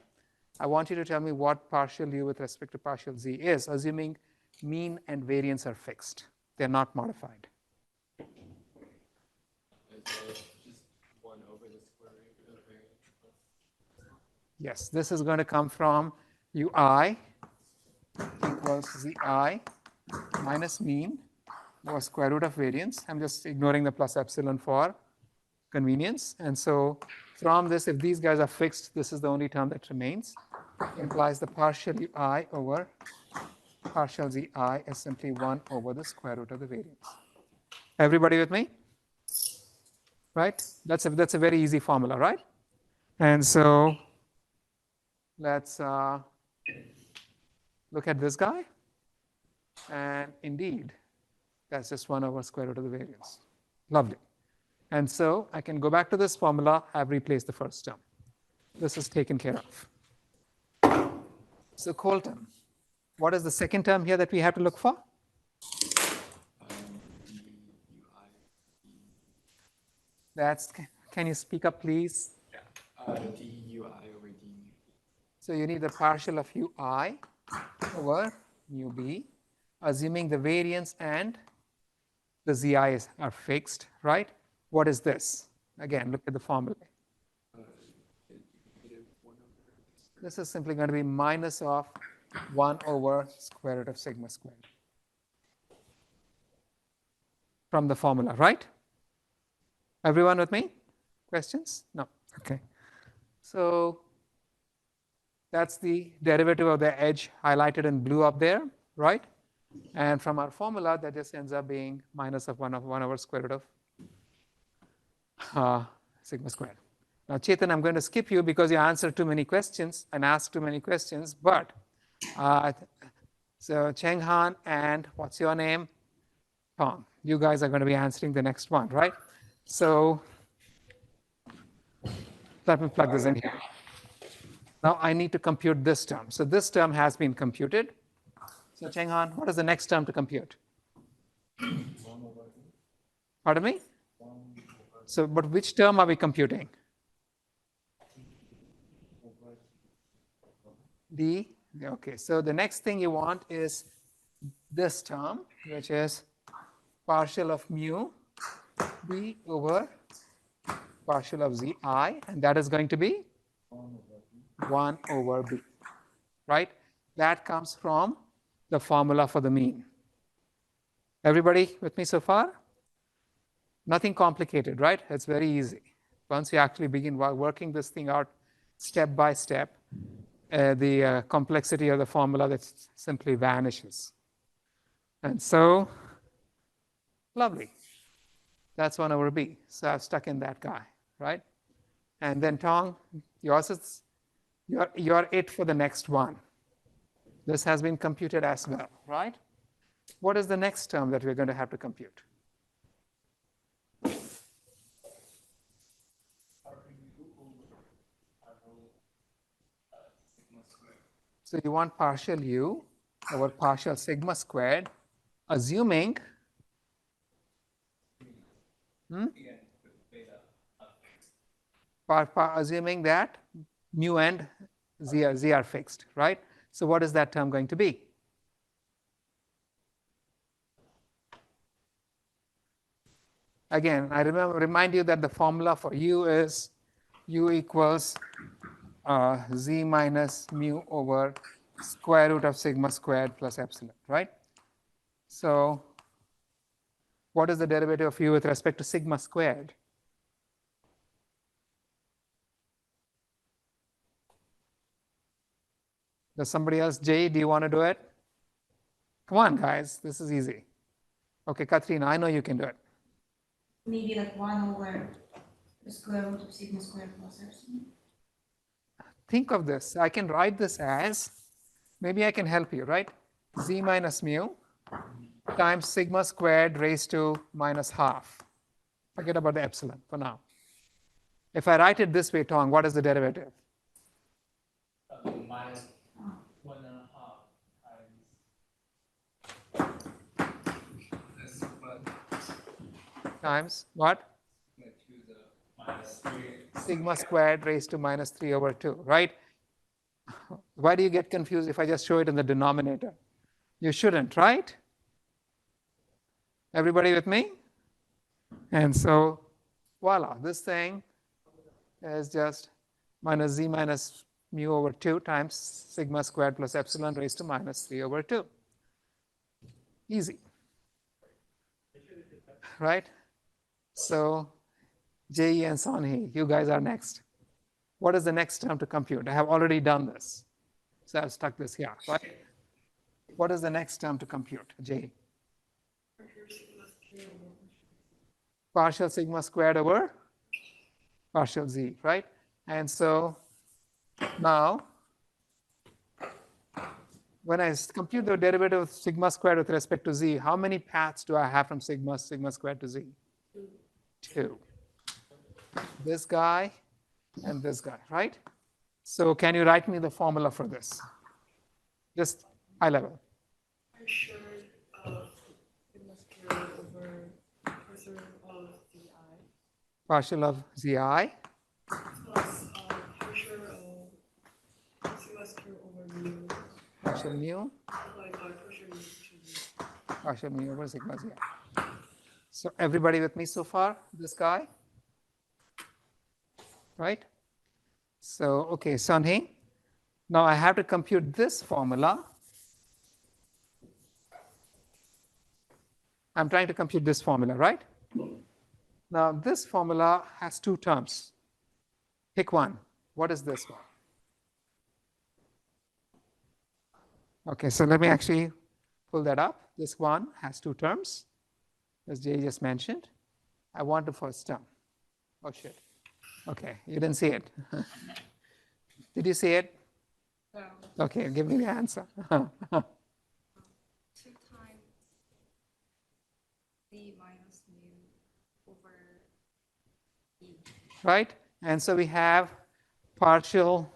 I want you to tell me what partial u with respect to partial z is, assuming mean and variance are fixed. They're not modified. Just 1 over the square root of variance. Yes, this is going to come from ui equals zi minus mean or square root of variance. I'm just ignoring the plus epsilon for convenience. And so from this, if these guys are fixed, this is the only term that remains. It implies the partial ui over partial zi is simply 1 over the square root of the variance. Everybody with me? right? That's a very easy formula, right? And so let's look at this guy. And indeed, that's just 1 over square root of the variance. Lovely. And so I can go back to this formula. I've replaced the first term. This is taken care of. So Colton, what is the second term here that we have to look for? That's, can you speak up, please? Yeah. dui over d mu. So you need the partial of ui over mu b, assuming the variance and the zi's are fixed, right? What is this? Again, look at the formula. This is simply going to be minus of 1 over square root of sigma squared from the formula, right? Everyone with me? Questions? No. Okay. So that's the derivative of the edge highlighted in blue up there, right? And from our formula, that just ends up being minus of 1 over square root of sigma squared. Now, Chetan, I'm going to skip you because you answered too many questions and asked too many questions. But so Cheng Han and what's your name? Tom. You guys are going to be answering the next one, right? So let me plug this in here. Now I need to compute this term. So this term has been computed. So Cheng Han, what is the next term to compute? Pardon me? So, but which term are we computing? D. Okay, so the next thing you want is this term, which is partial of mu b over partial of zi, and that is going to be 1 over b, right? That comes from the formula for the mean. Everybody with me so far? Nothing complicated, right? It's very easy. Once you actually begin working this thing out step by step, the complexity of the formula that simply vanishes. And so, lovely. That's 1 over b. So I've stuck in that guy, right? And then Tong, yours is, you're it for the next one. This has been computed as well, right? What is the next term that we're going to have to compute? So you want partial u over partial sigma squared, assuming assuming that mu and z are fixed, right? So what is that term going to be? Again, I remind you that the formula for u is u equals z minus mu over square root of sigma squared plus epsilon, right? So what is the derivative of u with respect to sigma squared? Does somebody else? Jay, do you want to do it? Come on, guys. This is easy. Okay, Katrina, I know you can do it. Maybe like 1 over the square root of sigma squared plus epsilon. Think of this. I can write this as, maybe I can help you, right? Z minus mu times sigma squared raised to minus half. Forget about the epsilon for now. If I write it this way, Tong, what is the derivative? Minus 1.5 Times what? to the minus 3. Sigma squared raised to minus 3 over 2, right? Why do you get confused if I just show it in the denominator? You shouldn't, right? Everybody with me? And so, voila, this thing is just minus z minus mu over 2 times sigma squared plus epsilon raised to minus 3 over 2. Easy. Right? So, Jai and Sonhee, you guys are next. What is the next term to compute? I have already done this. So I've stuck this here, right? What is the next term to compute, Jay? Partial sigma squared over partial z, right? And so now, when I compute the derivative of sigma squared with respect to z, how many paths do I have from sigma squared to z? 2. This guy and this guy, right? So can you write me the formula for this? Just high level. Partial of sigma squared over partial of vi Partial of zi plus partial of sigma squared over mu partial mu, multiplied by partial mu over sigma zi. So everybody with me so far? This guy? Right? So, okay, Sunhee. Now I have to compute this formula. I'm trying to compute this formula, right? Now this formula has 2 terms. Pick one. What is this one? Okay, so let me actually pull that up. This one has 2 terms, as Jay just mentioned. I want the first term. Oh, shit. Okay, you didn't see it. Did you see it? No. Okay, give me the answer. 2 times z minus mu over e. Right? And so we have partial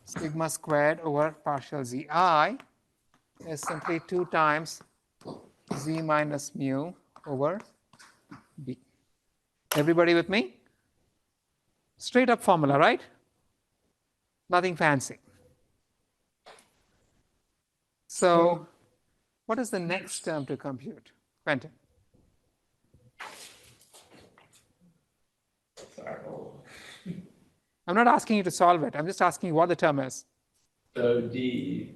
sigma squared over partial zi is simply 2 times z minus mu over b. Everybody with me? Straight up formula, right? Nothing fancy. So what is the next term to compute? Quentin? I'm not asking you to solve it. I'm just asking you what the term is. So the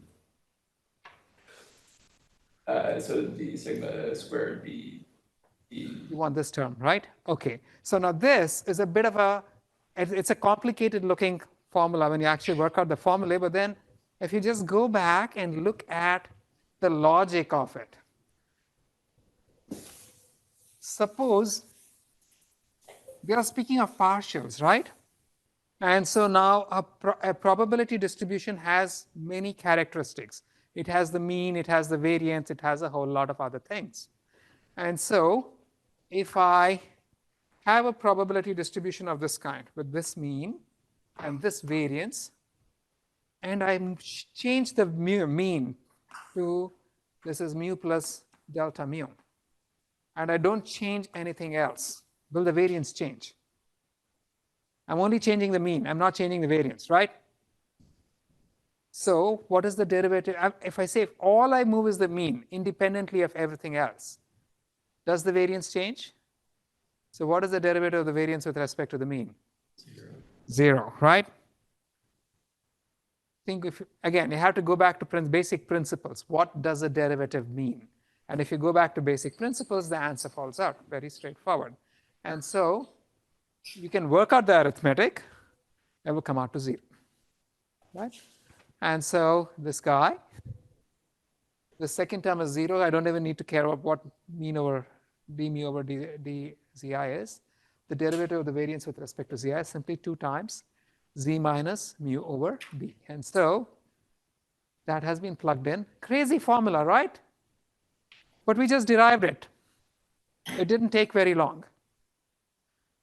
sigma squared b. You want this term, right? Okay. So now this is a bit of a, it's a complicated looking formula when you actually work out the formula, but then if you just go back and look at the logic of it. Suppose we are speaking of partials, right? And so now a probability distribution has many characteristics. It has the mean, it has the variance, it has a whole lot of other things. And so if I have a probability distribution of this kind with this mean and this variance, and I change the mean to this is mu plus delta mu, and I don't change anything else, will the variance change? I'm only changing the mean. I'm not changing the variance, right? So what is the derivative? If I say if all I move is the mean independently of everything else, does the variance change? So what is the derivative of the variance with respect to the mean? 0, right? Think if, again, you have to go back to basic principles. What does a derivative mean? And if you go back to basic principles, the answer falls out. Very straightforward. And so you can work out the arithmetic, it will come out to 0, right? And so this guy, the second term is 0. I don't even need to care about what mean over d mu over d zi is. The derivative of the variance with respect to zi is simply 2 times z minus mu over b. And so that has been plugged in. Crazy formula, right? But we just derived it. It didn't take very long.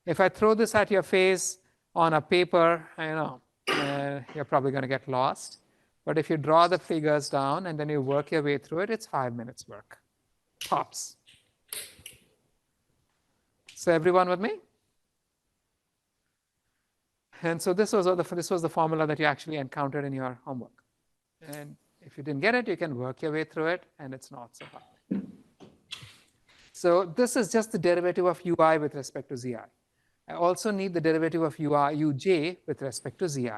If I throw this at your face on a paper, I know you're probably going to get lost. But if you draw the figures down and then you work your way through it, it's 5 minutes work. Tops. So everyone with me? And so this was the formula that you actually encountered in your homework. And if you didn't get it, you can work your way through it, and it's not so hard. So this is just the derivative of ui with respect to zi. I also need the derivative of uj with respect to zi.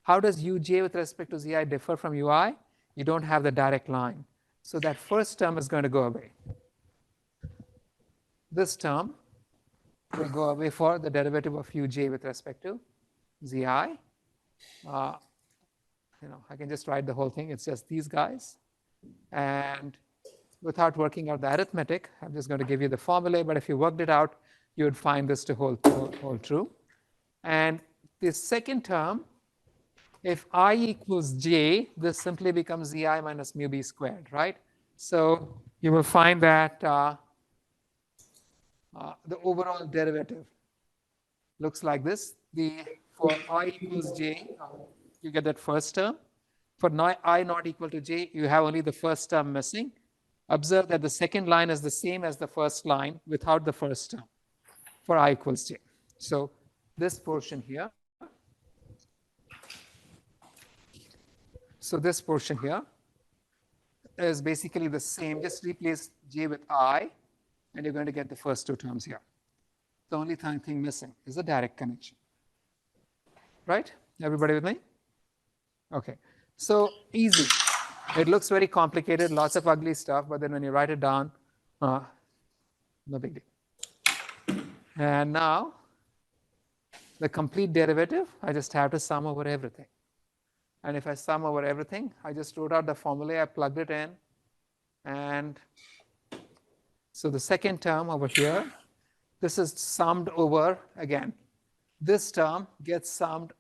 How does uj with respect to zi differ from ui? You don't have the direct line. So that first term is going to go away. This term will go away for the derivative of uj with respect to zi. I can just write the whole thing. It's just these guys. And without working out the arithmetic, I'm just going to give you the formula. But if you worked it out, you would find this to hold true. And the second term, if I equals j, this simply becomes zi minus mu b squared, right? So you will find that the overall derivative looks like this. For I equals j, you get that first term. For I not equal to j, you have only the first term missing. Observe that the second line is the same as the first line without the first term for I equals j. So this portion here. So this portion here is basically the same. Just replace j with I, and you're going to get the first two terms here. The only thing missing is the direct connection. Right? Everybody with me? Okay. So easy. It looks very complicated, lots of ugly stuff, but then when you write it down, no big deal. And now, the complete derivative, I just have to sum over everything. And if I sum over everything, I just wrote out the formula, I plugged it in, and so the second term over here, this is summed over again. This term gets summed,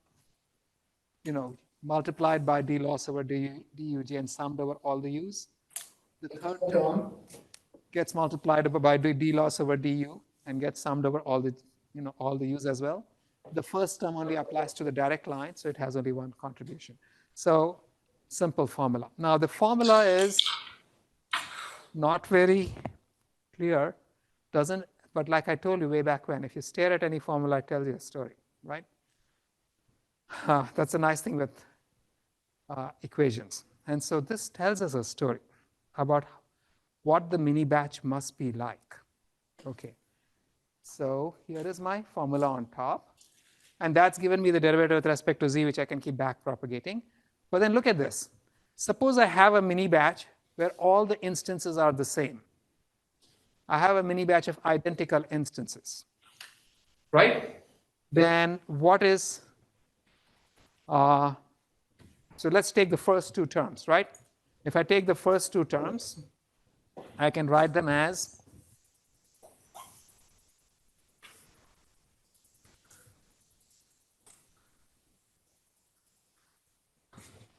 multiplied by d loss over duj and summed over all the u's. The third term gets multiplied by d loss over du and gets summed over all the, all the u's as well. The first term only applies to the direct line, so it has only one contribution. So simple formula. Now the formula is not very clear, but like I told you way back when, if you stare at any formula, it tells you a story, right? That's a nice thing with equations. And so this tells us a story about what the mini batch must be like. Okay, so here is my formula on top. And that's given me the derivative with respect to z, which I can keep back propagating. But then look at this. Suppose I have a mini batch where all the instances are the same. I have a mini batch of identical instances, right? Then what is, so let's take the first two terms, right? If I take the first two terms, I can write them as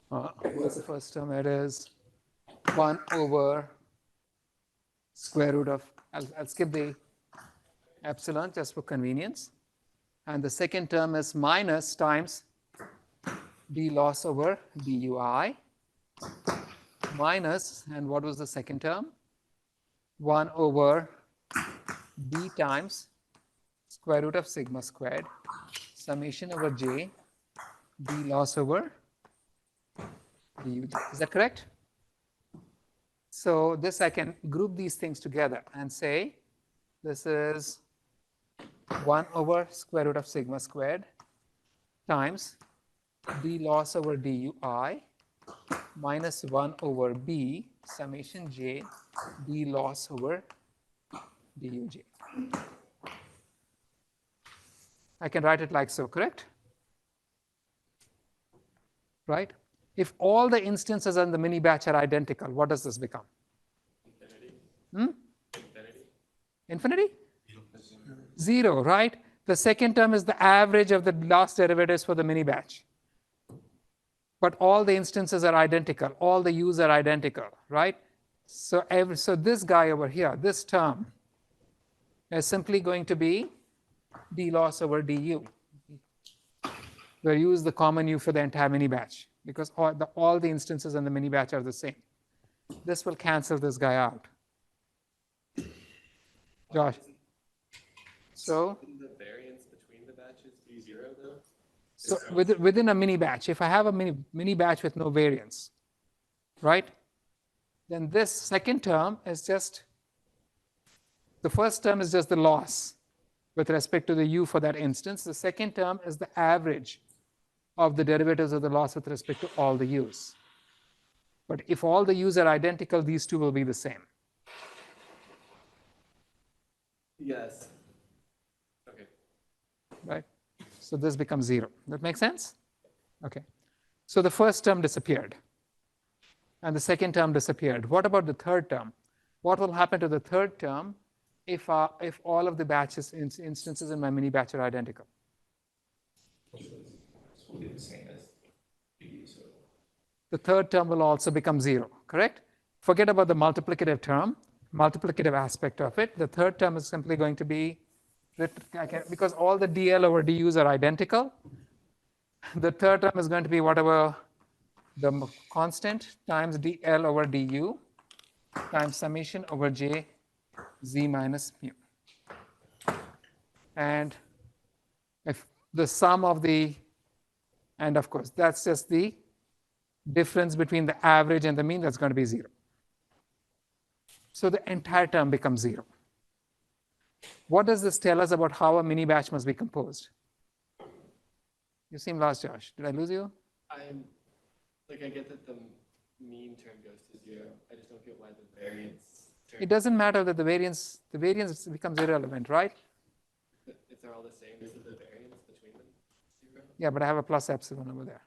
what's the first term? It is 1 over square root of, I'll skip the epsilon just for convenience. And the second term is minus times d loss over dui minus, and what was the second term? 1 over d times square root of sigma squared summation over j d loss over du. Is that correct? So this I can group these things together and say this is 1 over square root of sigma squared times d loss over dui minus 1 over b summation j d loss over duj. I can write it like so, correct? Right? If all the instances in the mini batch are identical, what does this become? Infinity. Infinity? 0, right? The second term is the average of the last derivatives for the mini batch. But all the instances are identical. All the u's are identical, right? So this guy over here, this term, is simply going to be d loss over du, where u is the common u for the entire mini batch, because all the instances in the mini batch are the same. This will cancel this guy out. Josh. So the variance between the batches be 0 though? So within a mini batch, if I have a mini batch with no variance, right? Then this second term is just, the first term is just the loss with respect to the u for that instance. The second term is the average of the derivatives of the loss with respect to all the u's. But if all the u's are identical, these two will be the same. Yes. Okay. Right? So this becomes 0. That makes sense? Okay. So the first term disappeared. And the second term disappeared. What about the third term? What will happen to the third term if all of the batches instances in my mini batch are identical? It's only the same as PD, so. The third term will also become 0, correct? Forget about the multiplicative term, multiplicative aspect of it. The third term is simply going to be, because all the dl over du's are identical, the third term is going to be whatever the constant times dl over du times summation over j z minus mu. And if the sum of the, and of course, that's just the difference between the average and the mean, that's going to be 0. So the entire term becomes 0. What does this tell us about how a mini batch must be composed? You seem lost, Josh. Did I lose you? I get that the mean term goes to 0. I just don't get why the variance term. It doesn't matter that the variance becomes irrelevant, right? If they're all the same, isn't the variance between them 0? Yeah, but I have a plus epsilon over there.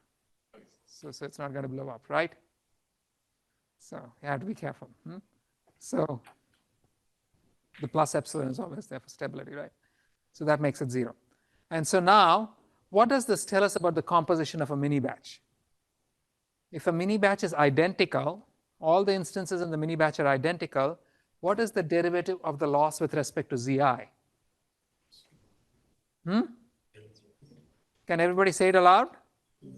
Okay. So it's not going to blow up, right? So you have to be careful. So the plus epsilon is always there for stability, right? So that makes it 0. And so now, what does this tell us about the composition of a mini batch? If a mini batch is identical, all the instances in the mini batch are identical, what is the derivative of the loss with respect to Zi? Can everybody say it aloud? Do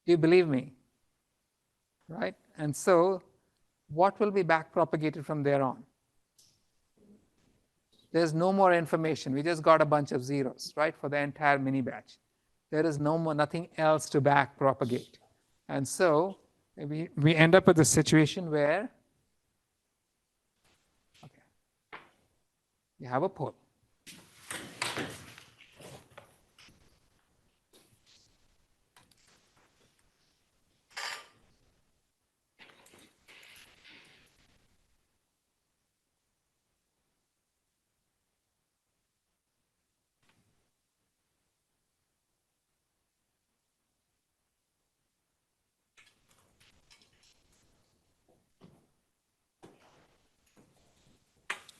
you believe me? Right? And so, what will be backpropagated from there on? There's no more information. We just got a bunch of zeros, right, for the entire mini batch. There is nothing else to backpropagate. And so, we end up with a situation where, you have a pole.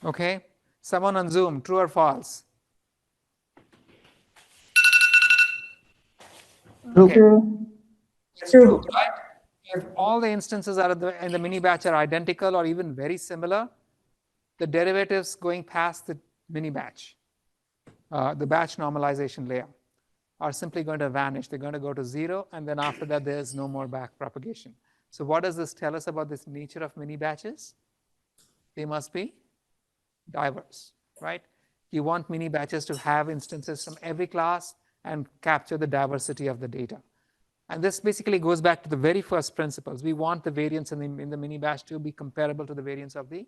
Okay, someone on Zoom, true or false? Okay. It's true, right? If all the instances are in the mini batch are identical or even very similar, the derivatives going past the mini batch, the batch normalization layer, are simply going to vanish. They're going to go to 0, and then after that, there's no more backpropagation. So what does this tell us about this nature of mini batches? They must be diverse, right? You want mini batches to have instances from every class and capture the diversity of the data. And this basically goes back to the very first principles. We want the variance in the mini batch to be comparable to the variance of the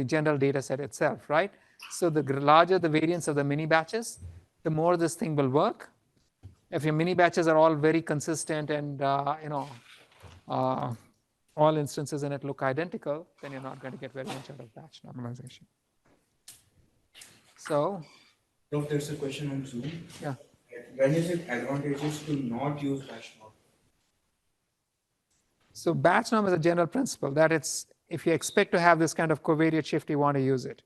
general data set itself, right? So the larger the variance of the mini batches, the more this thing will work. If your mini batches are all very consistent and all instances in it look identical, then you're not going to get very much out of batch normalization. So, Prof, there's a question on Zoom. yeah. When is it advantageous to not use batch norm? So batch norm is a general principle that it's, if you expect to have this kind of covariate shift, you want to use it.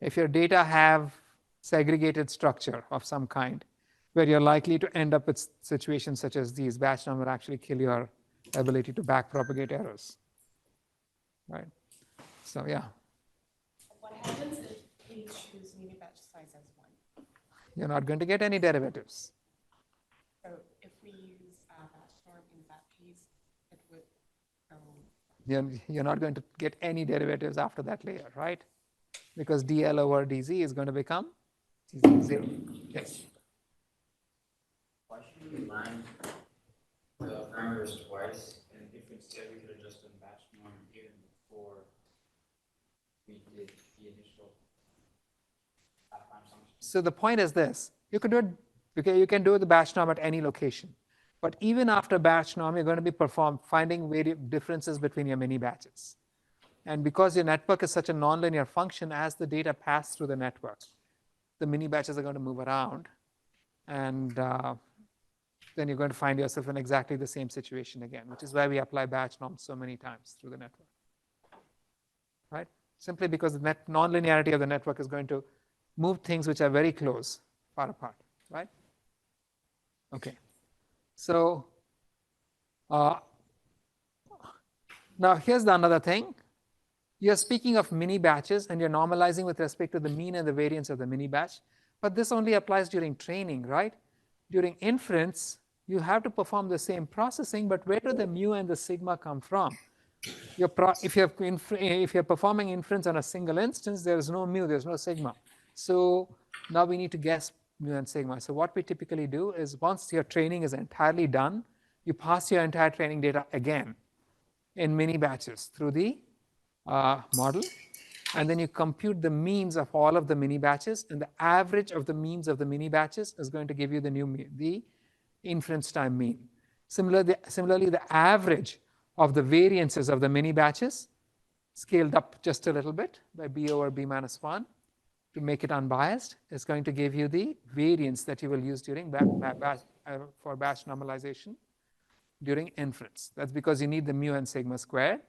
If your data have segregated structure of some kind, where you're likely to end up with situations such as these, batch norm will actually kill your ability to backpropagate errors, right? So yeah. What happens if we choose mini batch size as 1? You're not going to get any derivatives. So if we use batch norm in that case, it would go. You're not going to get any derivatives after that layer, right? Because dl over dz is going to become 0. Yes. Why should we line the parameters twice, and if instead we could have just done batch norm even before we did the initial background function? So the point is this: you can do it. Okay, you can do the batch norm at any location, but even after batch norm, you're going to be finding differences between your mini batches. And because your network is such a nonlinear function, as the data pass through the network, the mini batches are going to move around, and then you're going to find yourself in exactly the same situation again, which is why we apply batch norms so many times through the network, right? Simply because the nonlinearity of the network is going to move things which are very close far apart. right? Okay. So now here's the another thing. You're speaking of mini batches and you're normalizing with respect to the mean and the variance of the mini batch. But this only applies during training, right? During inference, you have to perform the same processing, but where do the mu and the sigma come from? If you're performing inference on a single instance, there's no mu, there's no sigma. So now we need to guess mu and sigma. So what we typically do is once your training is entirely done, you pass your entire training data again in mini batches through the model, and then you compute the means of all of the mini batches, and the average of the means of the mini batches is going to give you the inference time mean. Similarly, the average of the variances of the mini batches scaled up just a little bit by b over b minus 1 to make it unbiased is going to give you the variance that you will use during for batch normalization during inference. That's because you need the mu and sigma squared.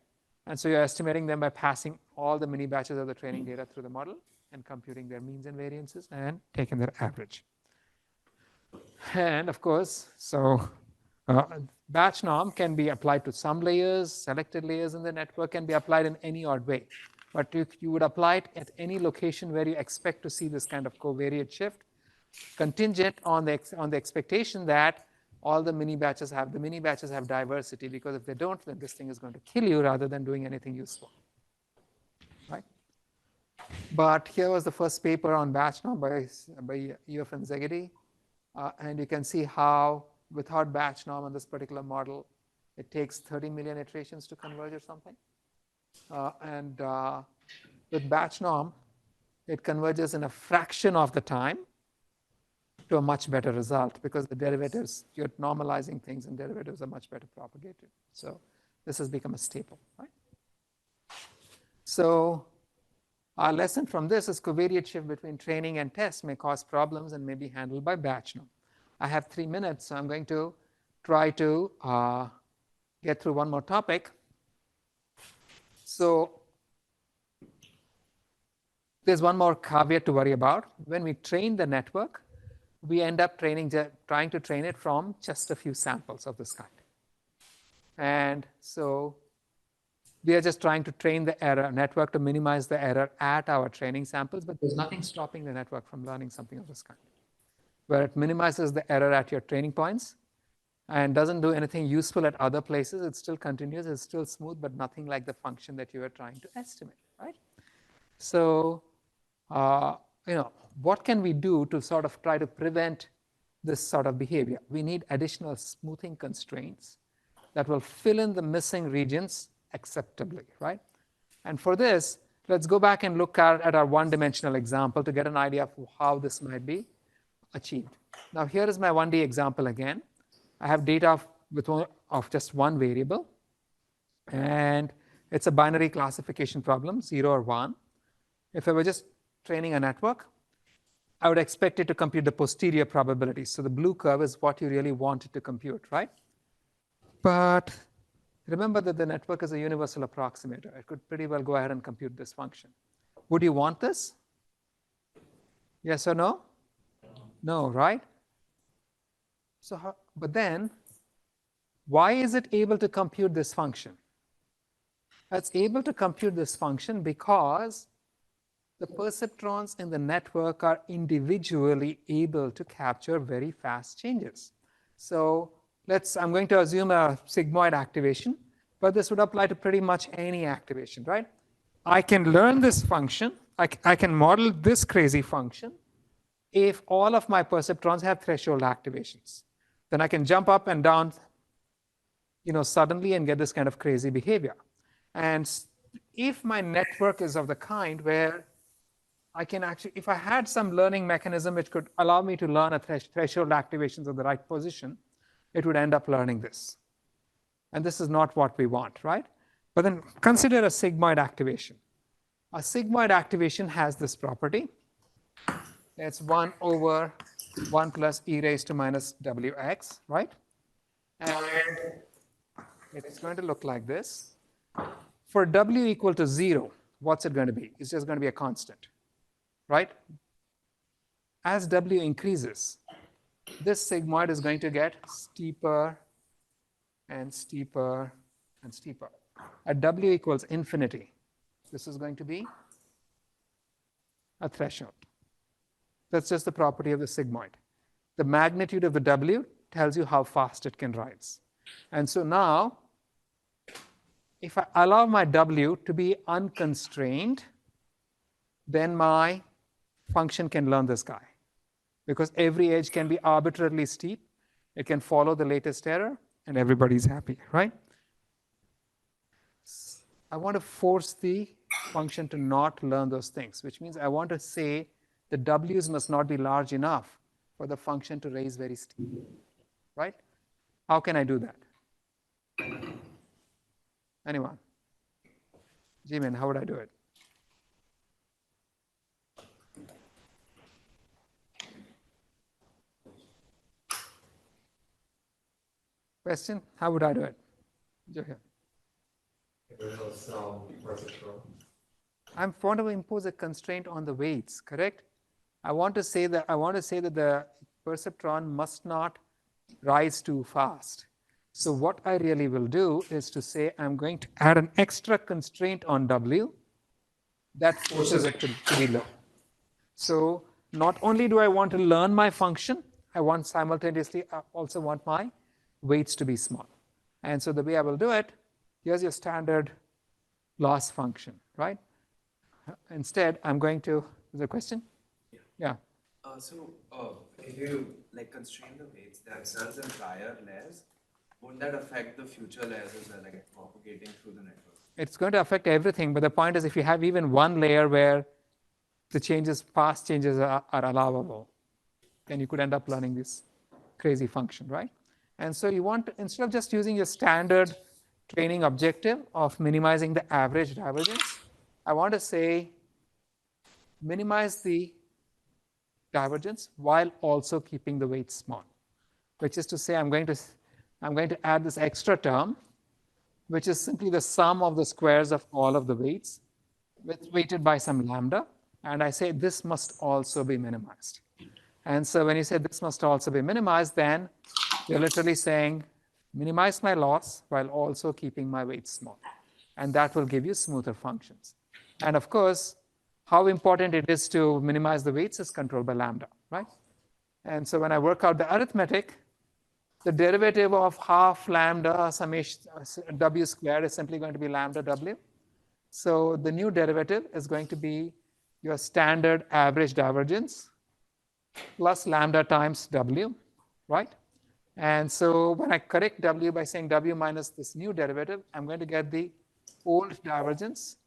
And so you're estimating them by passing all the mini batches of the training data through the model and computing their means and variances and taking their average. And of course, so batch norm can be applied to some layers, selected layers in the network can be applied in any odd way. But you would apply it at any location where you expect to see this kind of covariate shift, contingent on the expectation that all the mini batches have diversity, because if they don't, then this thing is going to kill you rather than doing anything useful, right? But here was the first paper on batch norm by EF and Zegedi, and you can see how without batch norm on this particular model, it takes 30 million iterations to converge or something, and with batch norm, it converges in a fraction of the time to a much better result, because the derivatives, you're normalizing things and derivatives are much better propagated. So this has become a staple, right? So our lesson from this is covariate shift between training and test may cause problems and may be handled by batch norm. I have 3 minutes, so I'm going to try to get through one more topic. So there's one more caveat to worry about. When we train the network, we end up trying to train it from just a few samples of this kind. And so we are just trying to train the error network to minimize the error at our training samples, but there's nothing stopping the network from learning something of this kind, where it minimizes the error at your training points and doesn't do anything useful at other places. It still continues, it's still smooth, but nothing like the function that you are trying to estimate, right? So, what can we do to sort of try to prevent this sort of behavior? We need additional smoothing constraints that will fill in the missing regions acceptably, right? And for this, let's go back and look at our one-dimensional example to get an idea of how this might be achieved. Now, here is my 1D example again. I have data of just one variable, and it's a binary classification problem, 0 or 1. If I were just training a network, I would expect it to compute the posterior probability. So the blue curve is what you really want it to compute, right? But remember that the network is a universal approximator. It could pretty well go ahead and compute this function. Would you want this? Yes or no? No, right? So, but then, why is it able to compute this function? It's able to compute this function because the perceptrons in the network are individually able to capture very fast changes. So I'm going to assume a sigmoid activation, but this would apply to pretty much any activation, right? I can learn this function, I can model this crazy function if all of my perceptrons have threshold activations. Then I can jump up and down, suddenly and get this kind of crazy behavior. And if my network is of the kind where I can actually, if I had some learning mechanism which could allow me to learn a threshold activations of the right position, it would end up learning this. And this is not what we want, right? But then consider a sigmoid activation. A sigmoid activation has this property. It's 1 over 1 plus e raised to minus wx, right? And it's going to look like this. For w equal to 0, what's it going to be? It's just going to be a constant, right? As w increases, this sigmoid is going to get steeper and steeper and steeper. At w equals infinity, this is going to be a threshold. That's just the property of the sigmoid. The magnitude of the w tells you how fast it can rise. And so now, if I allow my w to be unconstrained, then my function can learn this guy. Because every edge can be arbitrarily steep. It can follow the latest error, and everybody's happy, right? I want to force the function to not learn those things, which means I want to say the w's must not be large enough for the function to raise very steep, right? How can I do that? Anyone? Jimin, how would I do it? Question? How would I do it? Johan. I want to impose a constraint on the weights, correct? I want to say that the perceptron must not rise too fast. So what I really will do is to say I'm going to add an extra constraint on W that forces it to be low. So not only do I want to learn my function, I want simultaneously, I also want my weights to be small. And so the way I will do it, here's your standard loss function, right? Instead, I'm going to, is there a question? Yeah. If you like constrain the weights themselves in prior layers, won't that affect the future layers as well, like propagating through the network? It's going to affect everything, but the point is if you have even one layer where the changes, past changes are allowable, then you could end up learning this crazy function, right? And so you want to, instead of just using your standard training objective of minimizing the average divergence, I want to say minimize the divergence while also keeping the weight small, which is to say I'm going to add this extra term, which is simply the sum of the squares of all of the weights, weighted by some lambda, and I say this must also be minimized. And so when you say this must also be minimized, then you're literally saying minimize my loss while also keeping my weights small. And that will give you smoother functions. And of course, how important it is to minimize the weights is controlled by lambda, right? And so when I work out the arithmetic, the derivative of half lambda summation w squared is simply going to be lambda w. So the new derivative is going to be your standard average divergence plus lambda times w, right? And so when I correct w by saying w minus this new derivative, I'm going to get the old divergence,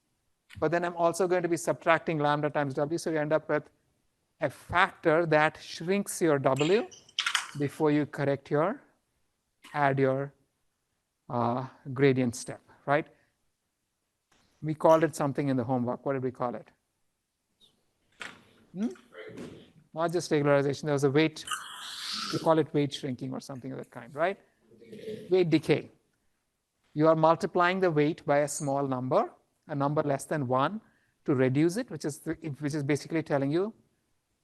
but then I'm also going to be subtracting lambda times w, so you end up with a factor that shrinks your w before you add your gradient step, right? We called it something in the homework. What did we call it? Not just regularization. There was a weight, we call it weight shrinking or something of that kind, right? Weight decay. You are multiplying the weight by a small number, a number less than 1, to reduce it, which is basically telling you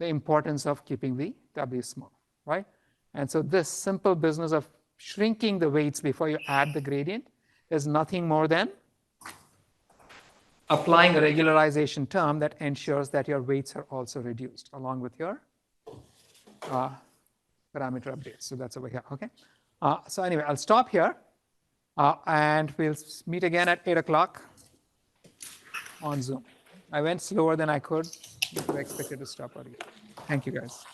the importance of keeping the W small, right? And so this simple business of shrinking the weights before you add the gradient is nothing more than applying a regularization term that ensures that your weights are also reduced along with your parameter updates. So that's over here, okay? So anyway, I'll stop here and we'll meet again at 8 o'clock on Zoom. I went slower than I could, but I expected to stop early. Thank you, guys.